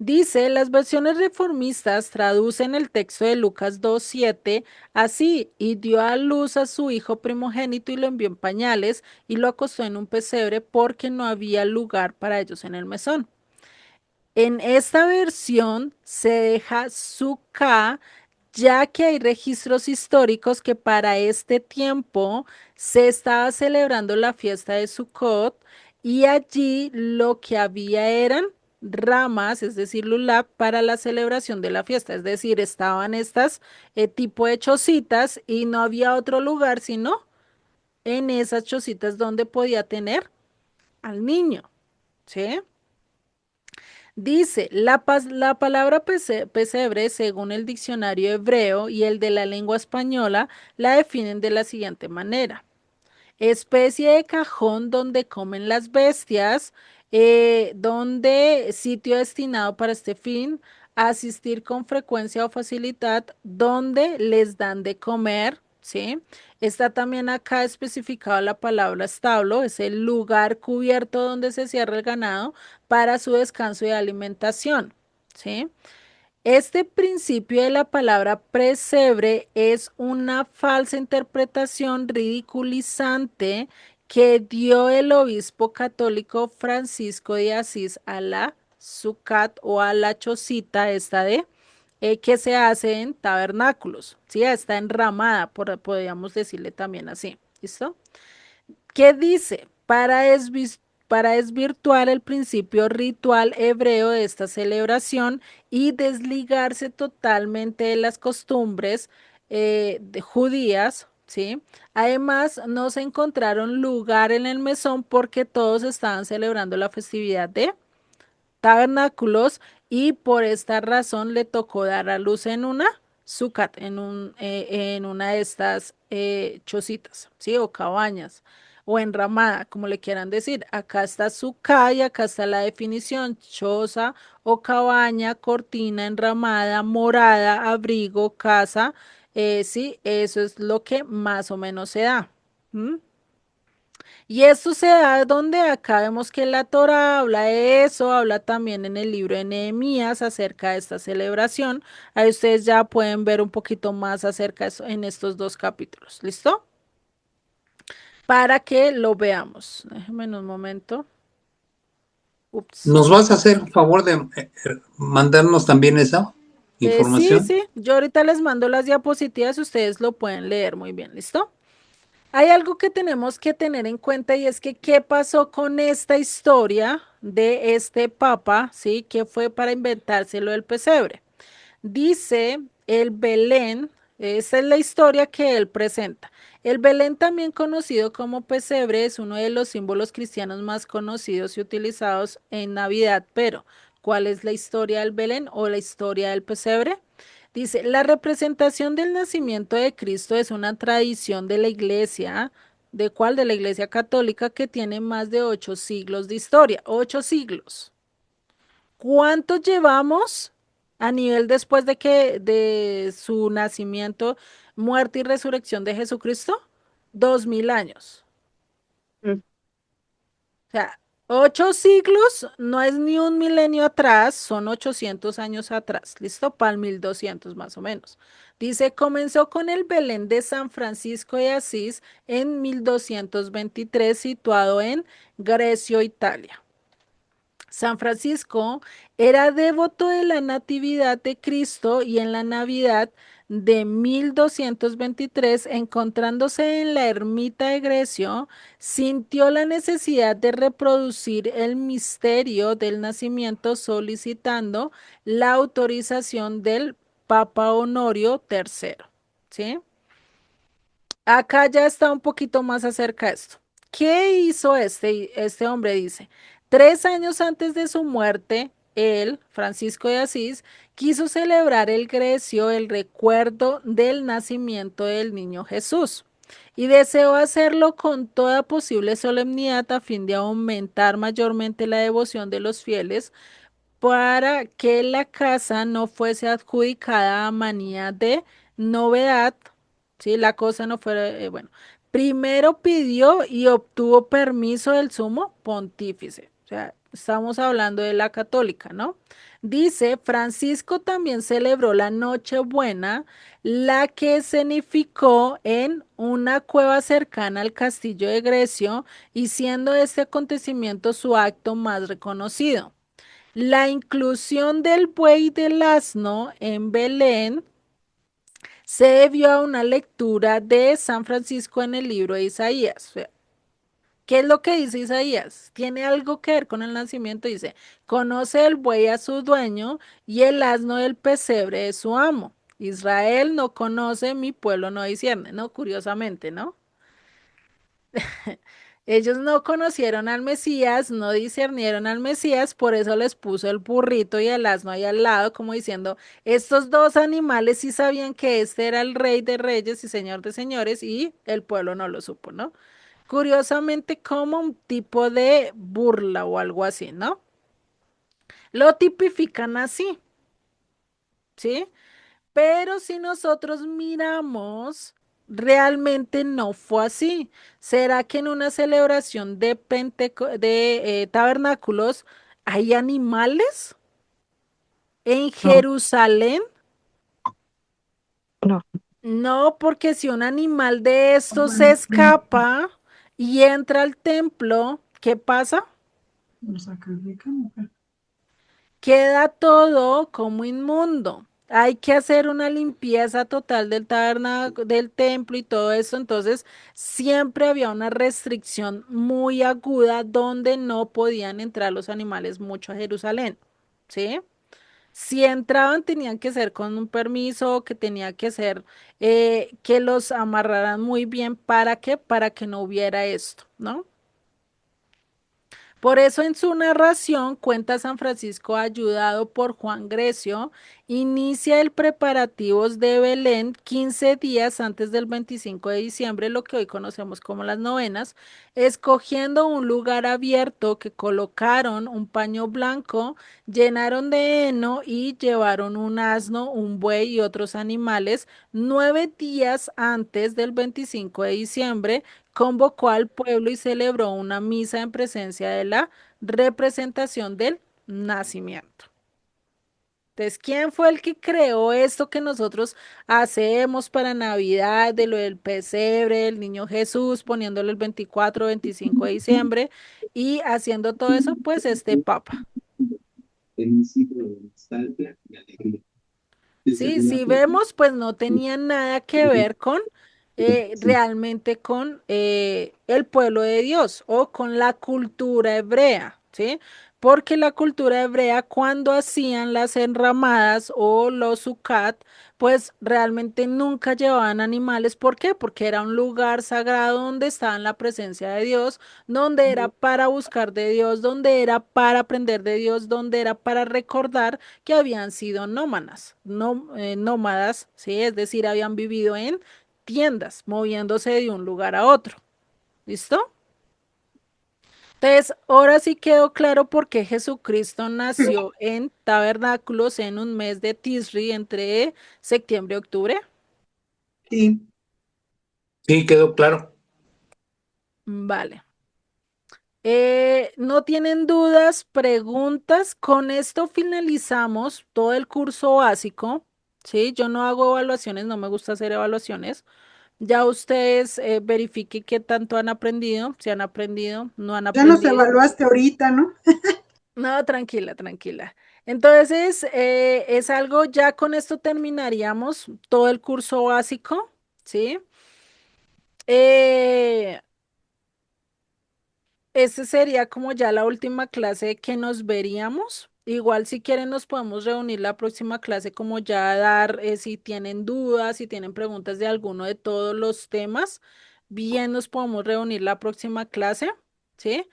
Dice, las versiones reformistas traducen el texto de Lucas 2:7 así, y dio a luz a su hijo primogénito y lo envió en pañales y lo acostó en un pesebre porque no había lugar para ellos en el mesón. En esta versión se deja su K, ya que hay registros históricos que para este tiempo se estaba celebrando la fiesta de Sukkot y allí lo que había eran ramas, es decir, lulab, para la celebración de la fiesta. Es decir, estaban estas tipo de chocitas y no había otro lugar sino en esas chocitas donde podía tener al niño, ¿sí? Dice, la palabra pesebre, según el diccionario hebreo y el de la lengua española, la definen de la siguiente manera. Especie de cajón donde comen las bestias, donde sitio destinado para este fin, asistir con frecuencia o facilidad, donde les dan de comer, ¿sí? Está también acá especificada la palabra establo, es el lugar cubierto donde se cierra el ganado para su descanso y alimentación, ¿sí? Este principio de la palabra presebre es una falsa interpretación ridiculizante que dio el obispo católico Francisco de Asís a la sucat o a la chocita esta de que se hace en tabernáculos, ¿sí? Está enramada, podríamos decirle también así, ¿listo? ¿Qué dice? Para desvirtuar el principio ritual hebreo de esta celebración y desligarse totalmente de las costumbres judías, ¿sí? Además, no se encontraron lugar en el mesón porque todos estaban celebrando la festividad de tabernáculos y por esta razón le tocó dar a luz en una sucat, en una de estas chocitas, ¿sí? O cabañas, o enramada, como le quieran decir. Acá está sucat y acá está la definición, choza o cabaña, cortina, enramada, morada, abrigo, casa, sí, eso es lo que más o menos se da. ¿Mm? Y esto se da donde acá vemos que la Torá habla de eso, habla también en el libro de Nehemías acerca de esta celebración. Ahí ustedes ya pueden ver un poquito más acerca de eso en estos dos capítulos. ¿Listo? para que lo veamos. Déjenme en un momento. Ups. ¿Nos vas a hacer un favor de mandarnos también esa Sí, información? sí, yo ahorita les mando las diapositivas, ustedes lo pueden leer muy bien, ¿listo? Hay algo que tenemos que tener en cuenta y es que qué pasó con esta historia de este papa, ¿sí? Que fue para inventárselo del pesebre. Dice el Belén, esa es la historia que él presenta. El Belén, también conocido como pesebre, es uno de los símbolos cristianos más conocidos y utilizados en Navidad. Pero, ¿cuál es la historia del Belén o la historia del pesebre? Dice, la representación del nacimiento de Cristo es una tradición de la iglesia. ¿De cuál? De la iglesia católica, que tiene más de 8 siglos de historia. 8 siglos. ¿Cuánto llevamos a nivel después de su nacimiento, muerte y resurrección de Jesucristo? 2000 años. Mm. O sea, 8 siglos no es ni un milenio atrás, son 800 años atrás. ¿Listo? Para el 1200 más o menos. Dice, comenzó con el Belén de San Francisco de Asís en 1223, situado en Grecia, Italia. San Francisco era devoto de la Natividad de Cristo y en la Navidad de 1223, encontrándose en la ermita de Grecio, sintió la necesidad de reproducir el misterio del nacimiento, solicitando la autorización del Papa Honorio III. ¿Sí? Acá ya está un poquito más acerca de esto. ¿Qué hizo este hombre? Dice, 3 años antes de su muerte, él, Francisco de Asís, quiso celebrar el Grecio el recuerdo del nacimiento del niño Jesús y deseó hacerlo con toda posible solemnidad a fin de aumentar mayormente la devoción de los fieles para que la casa no fuese adjudicada a manía de novedad, ¿sí? La cosa no fuera, bueno, primero pidió y obtuvo permiso del sumo pontífice, o sea, estamos hablando de la católica, ¿no? Dice, Francisco también celebró la Nochebuena, la que escenificó en una cueva cercana al castillo de Grecio, y siendo este acontecimiento su acto más reconocido. La inclusión del buey y del asno en Belén se debió a una lectura de San Francisco en el libro de Isaías. O sea, ¿qué es lo que dice Isaías? Tiene algo que ver con el nacimiento. Dice, conoce el buey a su dueño y el asno del pesebre de su amo. Israel no conoce, mi pueblo no discierne, ¿no? Curiosamente, ¿no? Ellos no conocieron al Mesías, no discernieron al Mesías, por eso les puso el burrito y el asno ahí al lado, como diciendo, estos dos animales sí sabían que este era el rey de reyes y señor de señores, y el pueblo no lo supo, ¿no? Curiosamente, como un tipo de burla o algo así, ¿no? Lo tipifican así, ¿sí? Pero si nosotros miramos, realmente no fue así. ¿Será que en una celebración de tabernáculos hay animales en No, Jerusalén? no. No, porque si un animal de estos se escapa y entra al templo, ¿qué pasa? Lo sacrifican, ¿o qué? Queda todo como inmundo. Hay que hacer una limpieza total del tabernáculo, del templo y todo eso. Entonces, siempre había una restricción muy aguda donde no podían entrar los animales mucho a Jerusalén. ¿Sí? Si entraban, tenían que ser con un permiso, que tenía que ser que los amarraran muy bien. ¿Para qué? Para que no hubiera esto, ¿no? Por eso en su narración cuenta San Francisco, ayudado por Juan Grecio, inicia el preparativos de Belén 15 días antes del 25 de diciembre, lo que hoy conocemos como las novenas, escogiendo un lugar abierto que colocaron un paño blanco, llenaron de heno y llevaron un asno, un buey y otros animales 9 días antes del 25 de diciembre. Convocó al pueblo y celebró una misa en presencia de la representación del nacimiento. Entonces, ¿quién fue el que creó esto que nosotros hacemos para Navidad, de lo del pesebre, el niño Jesús, poniéndolo el 24, 25 de diciembre y haciendo todo eso? Pues este papa. Sí, si vemos, pues no tenía nada que ver con realmente con el pueblo de Dios o con la cultura hebrea, ¿sí? Porque la cultura hebrea, cuando hacían las enramadas o los sucat, pues realmente nunca llevaban animales. ¿Por qué? Porque era un lugar sagrado donde estaba en la presencia de Dios, donde era para buscar de Dios, donde era para aprender de Dios, donde era para recordar que habían sido nómadas, nómadas, ¿sí? Es decir, habían vivido en tiendas, moviéndose de un lugar a otro. ¿Listo? Entonces, ahora sí quedó claro por qué Jesucristo nació en tabernáculos en un mes de Tisri entre septiembre y octubre. Sí. Sí, quedó claro. Vale. ¿No tienen dudas, preguntas? Con esto finalizamos todo el curso básico, ¿sí? Yo no hago evaluaciones, no me gusta hacer evaluaciones. Ya ustedes verifiquen qué tanto han aprendido, si han aprendido, no han Ya nos aprendido. evaluaste ahorita, ¿no? No, tranquila, tranquila. Entonces, es algo, ya con esto terminaríamos todo el curso básico, ¿sí? Eh, Ese sería como ya la última clase que nos veríamos. Igual si quieren nos podemos reunir la próxima clase como ya dar, si tienen dudas, si tienen preguntas de alguno de todos los temas, bien nos podemos reunir la próxima clase, ¿sí?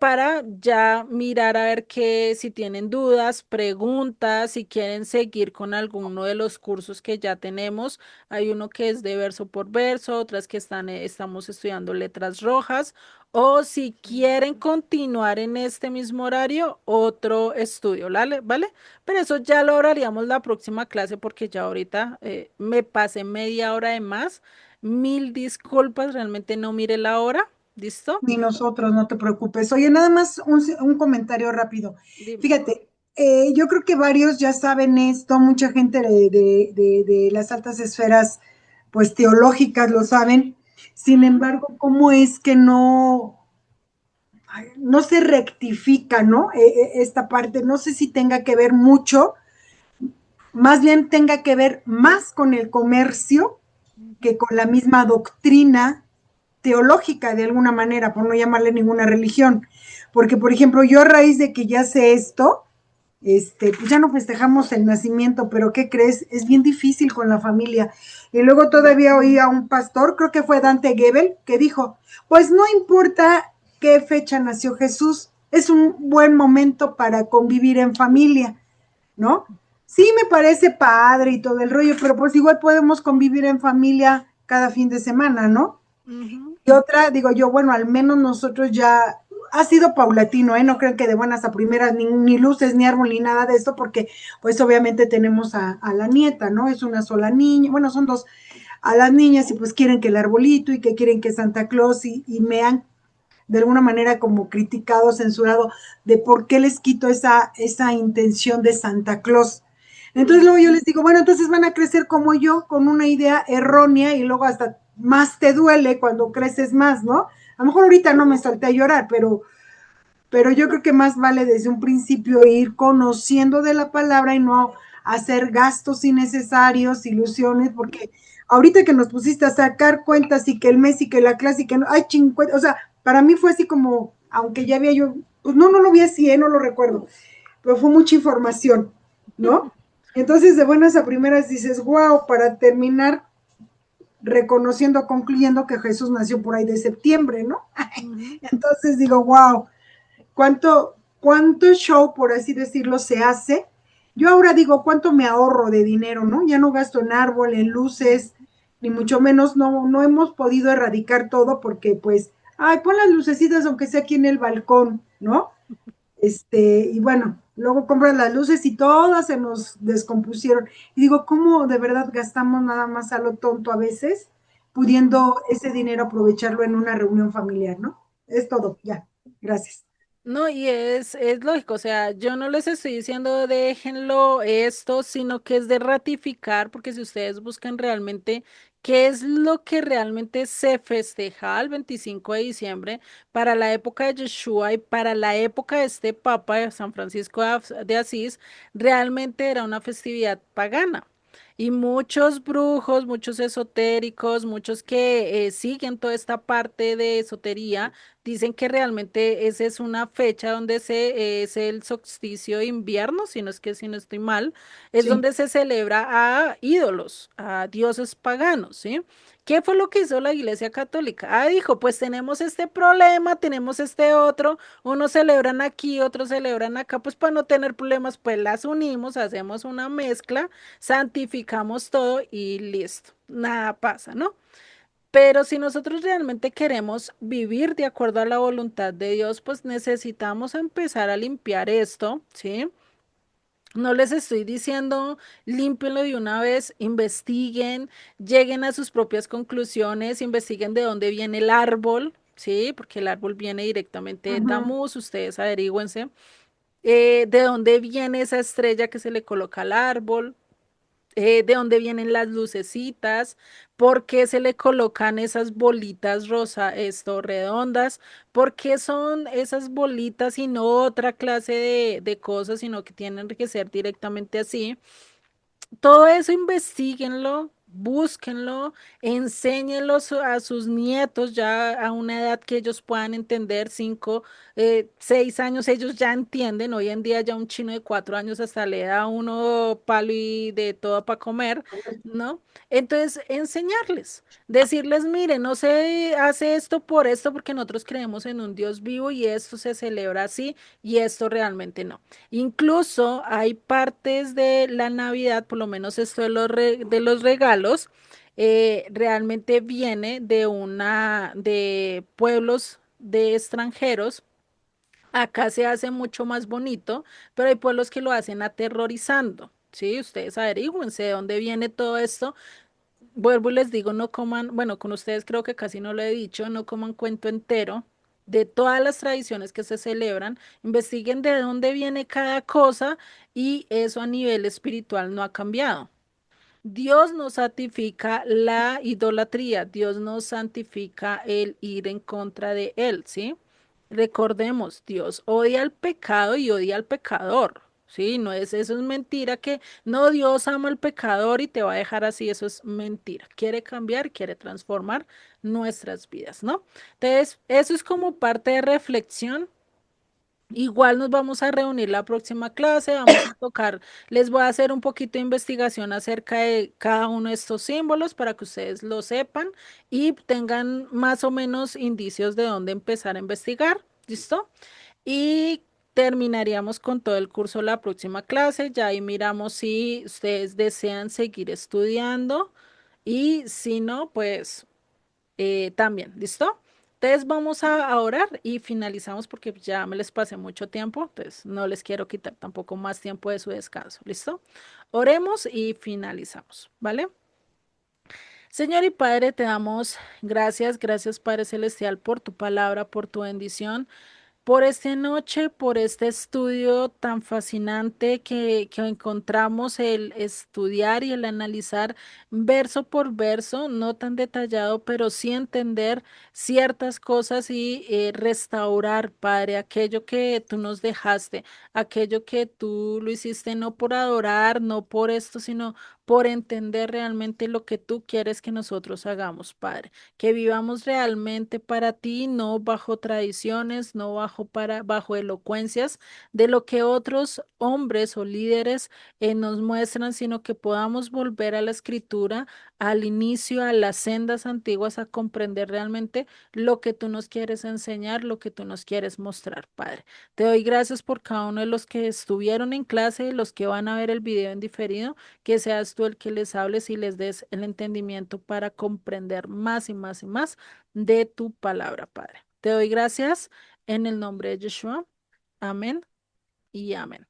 Para ya mirar a ver que si tienen dudas, preguntas, si quieren seguir con alguno de los cursos que ya tenemos. Hay uno que es de verso por verso, otras que estamos estudiando letras rojas. O si quieren continuar en este mismo horario, otro estudio, ¿vale? ¿Vale? Pero eso ya lo hablaríamos la próxima clase porque ya ahorita me pasé media hora de más. Mil disculpas, realmente no mire la hora. ¿Listo? Ni nosotros, no te preocupes. Oye, nada más un comentario rápido. Dime. Fíjate, yo creo que varios ya saben esto, mucha gente de las altas esferas, pues teológicas lo saben. Sin Ujú. embargo, ¿cómo es que no se rectifica, ¿no? Esta parte, no sé si tenga que ver mucho, más bien tenga que ver más con el comercio que con la misma doctrina teológica de alguna manera, por no llamarle ninguna religión. Porque, por ejemplo, yo a raíz de que ya sé esto, pues ya no festejamos el nacimiento, pero ¿qué crees? Es bien difícil con la familia. Y luego todavía oí a un pastor, creo que fue Dante Gebel, que dijo, pues no importa qué fecha nació Jesús, es un buen momento para convivir en familia, ¿no? Sí me parece padre y todo el rollo, pero pues igual podemos convivir en familia cada fin de semana, ¿no? Ujú. Y otra, digo yo, bueno, al menos nosotros ya ha sido paulatino, ¿eh? No creo que de buenas a primeras ni luces, ni árbol, ni nada de esto, porque pues obviamente tenemos a la nieta, ¿no? Es una sola niña, bueno, son dos a las niñas y pues quieren que el arbolito y que quieren que Santa Claus y me han de alguna manera como criticado, censurado, de por qué les quito esa intención de Santa Claus. Entonces luego yo les digo, bueno, entonces van a crecer como yo, con una idea errónea y luego hasta más te duele cuando creces más, ¿no? A lo mejor ahorita no me salté a llorar, pero yo creo que más vale desde un principio ir conociendo de la palabra y no hacer gastos innecesarios, ilusiones, porque ahorita que nos pusiste a sacar cuentas y que el mes y que la clase y que no, ay, 50, o sea, para mí fue así como, aunque ya había yo, pues no lo vi así, no lo recuerdo, pero fue mucha información, ¿no? Entonces, de buenas a primeras dices, wow, para terminar reconociendo, concluyendo que Jesús nació por ahí de septiembre, ¿no? Ujú. Entonces digo, wow, cuánto show, por así decirlo, se hace. Yo ahora digo, ¿cuánto me ahorro de dinero, no? Ya no gasto en árbol, en luces, ni mucho menos, no hemos podido erradicar todo porque, pues, ay, pon las lucecitas aunque sea aquí en el balcón, ¿no? Y bueno, luego compras las luces y todas se nos descompusieron. Y digo, ¿cómo de verdad gastamos nada más a lo tonto a veces, pudiendo ese dinero aprovecharlo en una reunión familiar, ¿no? Es todo, ya. Gracias. No, y es lógico, o sea, yo no les estoy diciendo déjenlo esto, sino que es de ratificar, porque si ustedes buscan realmente qué es lo que realmente se festeja el 25 de diciembre para la época de Yeshua y para la época de este Papa de San Francisco de Asís, realmente era una festividad pagana. Y muchos brujos, muchos esotéricos, muchos que siguen toda esta parte de esotería, dicen que realmente esa es una fecha donde es el solsticio de invierno, si no es que si no estoy mal, es Sí. donde se celebra a ídolos, a dioses paganos, ¿sí? ¿Qué fue lo que hizo la Iglesia Católica? Ah, dijo, pues tenemos este problema, tenemos este otro, unos celebran aquí, otros celebran acá, pues para no tener problemas, pues las unimos, hacemos una mezcla, santificamos todo y listo, nada pasa, ¿no? Pero si nosotros realmente queremos vivir de acuerdo a la voluntad de Dios, pues necesitamos empezar a limpiar esto, ¿sí? No les estoy diciendo límpienlo de una vez, investiguen, lleguen a sus propias conclusiones, investiguen de dónde viene el árbol, ¿sí? Porque el árbol viene directamente de Ujú. Tamuz, ustedes averígüense, de dónde viene esa estrella que se le coloca al árbol, de dónde vienen las lucecitas, por qué se le colocan esas bolitas rosa, esto, redondas, por qué son esas bolitas y no otra clase de cosas, sino que tienen que ser directamente así. Todo eso investiguenlo, búsquenlo, enséñenlo a sus nietos ya a una edad que ellos puedan entender, 5, 6 años, ellos ya entienden. Hoy en día ya un chino de 4 años hasta le da a uno palo y de todo para comer, ¿no? Entonces, enseñarles, decirles, mire, no se hace esto por esto porque nosotros creemos en un Dios vivo y esto se celebra así y esto realmente no. Incluso hay partes de la Navidad, por lo menos esto de los regalos, realmente viene de pueblos de extranjeros. Acá se hace mucho más bonito, pero hay pueblos que lo hacen aterrorizando. Sí, ustedes averígüense de dónde viene todo esto. Vuelvo y les digo, no coman, bueno, con ustedes creo que casi no lo he dicho, no coman cuento entero de todas las tradiciones que se celebran, investiguen de dónde viene cada cosa y eso a nivel espiritual no ha cambiado. Dios nos santifica la idolatría, Dios nos santifica el ir en contra de Él, ¿sí? Recordemos, Dios odia el pecado y odia al pecador, ¿sí? No es, eso es mentira que, no, Dios ama al pecador y te va a dejar así, eso es mentira. Quiere cambiar, quiere transformar nuestras vidas, ¿no? Entonces, eso es como parte de reflexión. Igual nos vamos a reunir la próxima clase, vamos a tocar, les voy a hacer un poquito de investigación acerca de cada uno de estos símbolos para que ustedes lo sepan y tengan más o menos indicios de dónde empezar a investigar. ¿Listo? Y terminaríamos con todo el curso la próxima clase. Ya ahí miramos si ustedes desean seguir estudiando y si no, pues también, ¿listo? Entonces vamos a orar y finalizamos porque ya me les pasé mucho tiempo, entonces no les quiero quitar tampoco más tiempo de su descanso, ¿listo? Oremos y finalizamos, ¿vale? Señor y Padre, te damos gracias, gracias Padre Celestial por tu palabra, por tu bendición por esta noche, por este estudio tan fascinante que encontramos, el estudiar y el analizar verso por verso, no tan detallado, pero sí entender ciertas cosas y restaurar, Padre, aquello que tú nos dejaste, aquello que tú lo hiciste no por adorar, no por esto, sino por entender realmente lo que tú quieres que nosotros hagamos, Padre, que vivamos realmente para ti, no bajo tradiciones, no bajo elocuencias de lo que otros hombres o líderes nos muestran, sino que podamos volver a la escritura, al inicio, a las sendas antiguas, a comprender realmente lo que tú nos quieres enseñar, lo que tú nos quieres mostrar, Padre. Te doy gracias por cada uno de los que estuvieron en clase, los que van a ver el video en diferido, que seas tú el que les hables y les des el entendimiento para comprender más y más y más de tu palabra, Padre. Te doy gracias en el nombre de Yeshua. Amén y amén.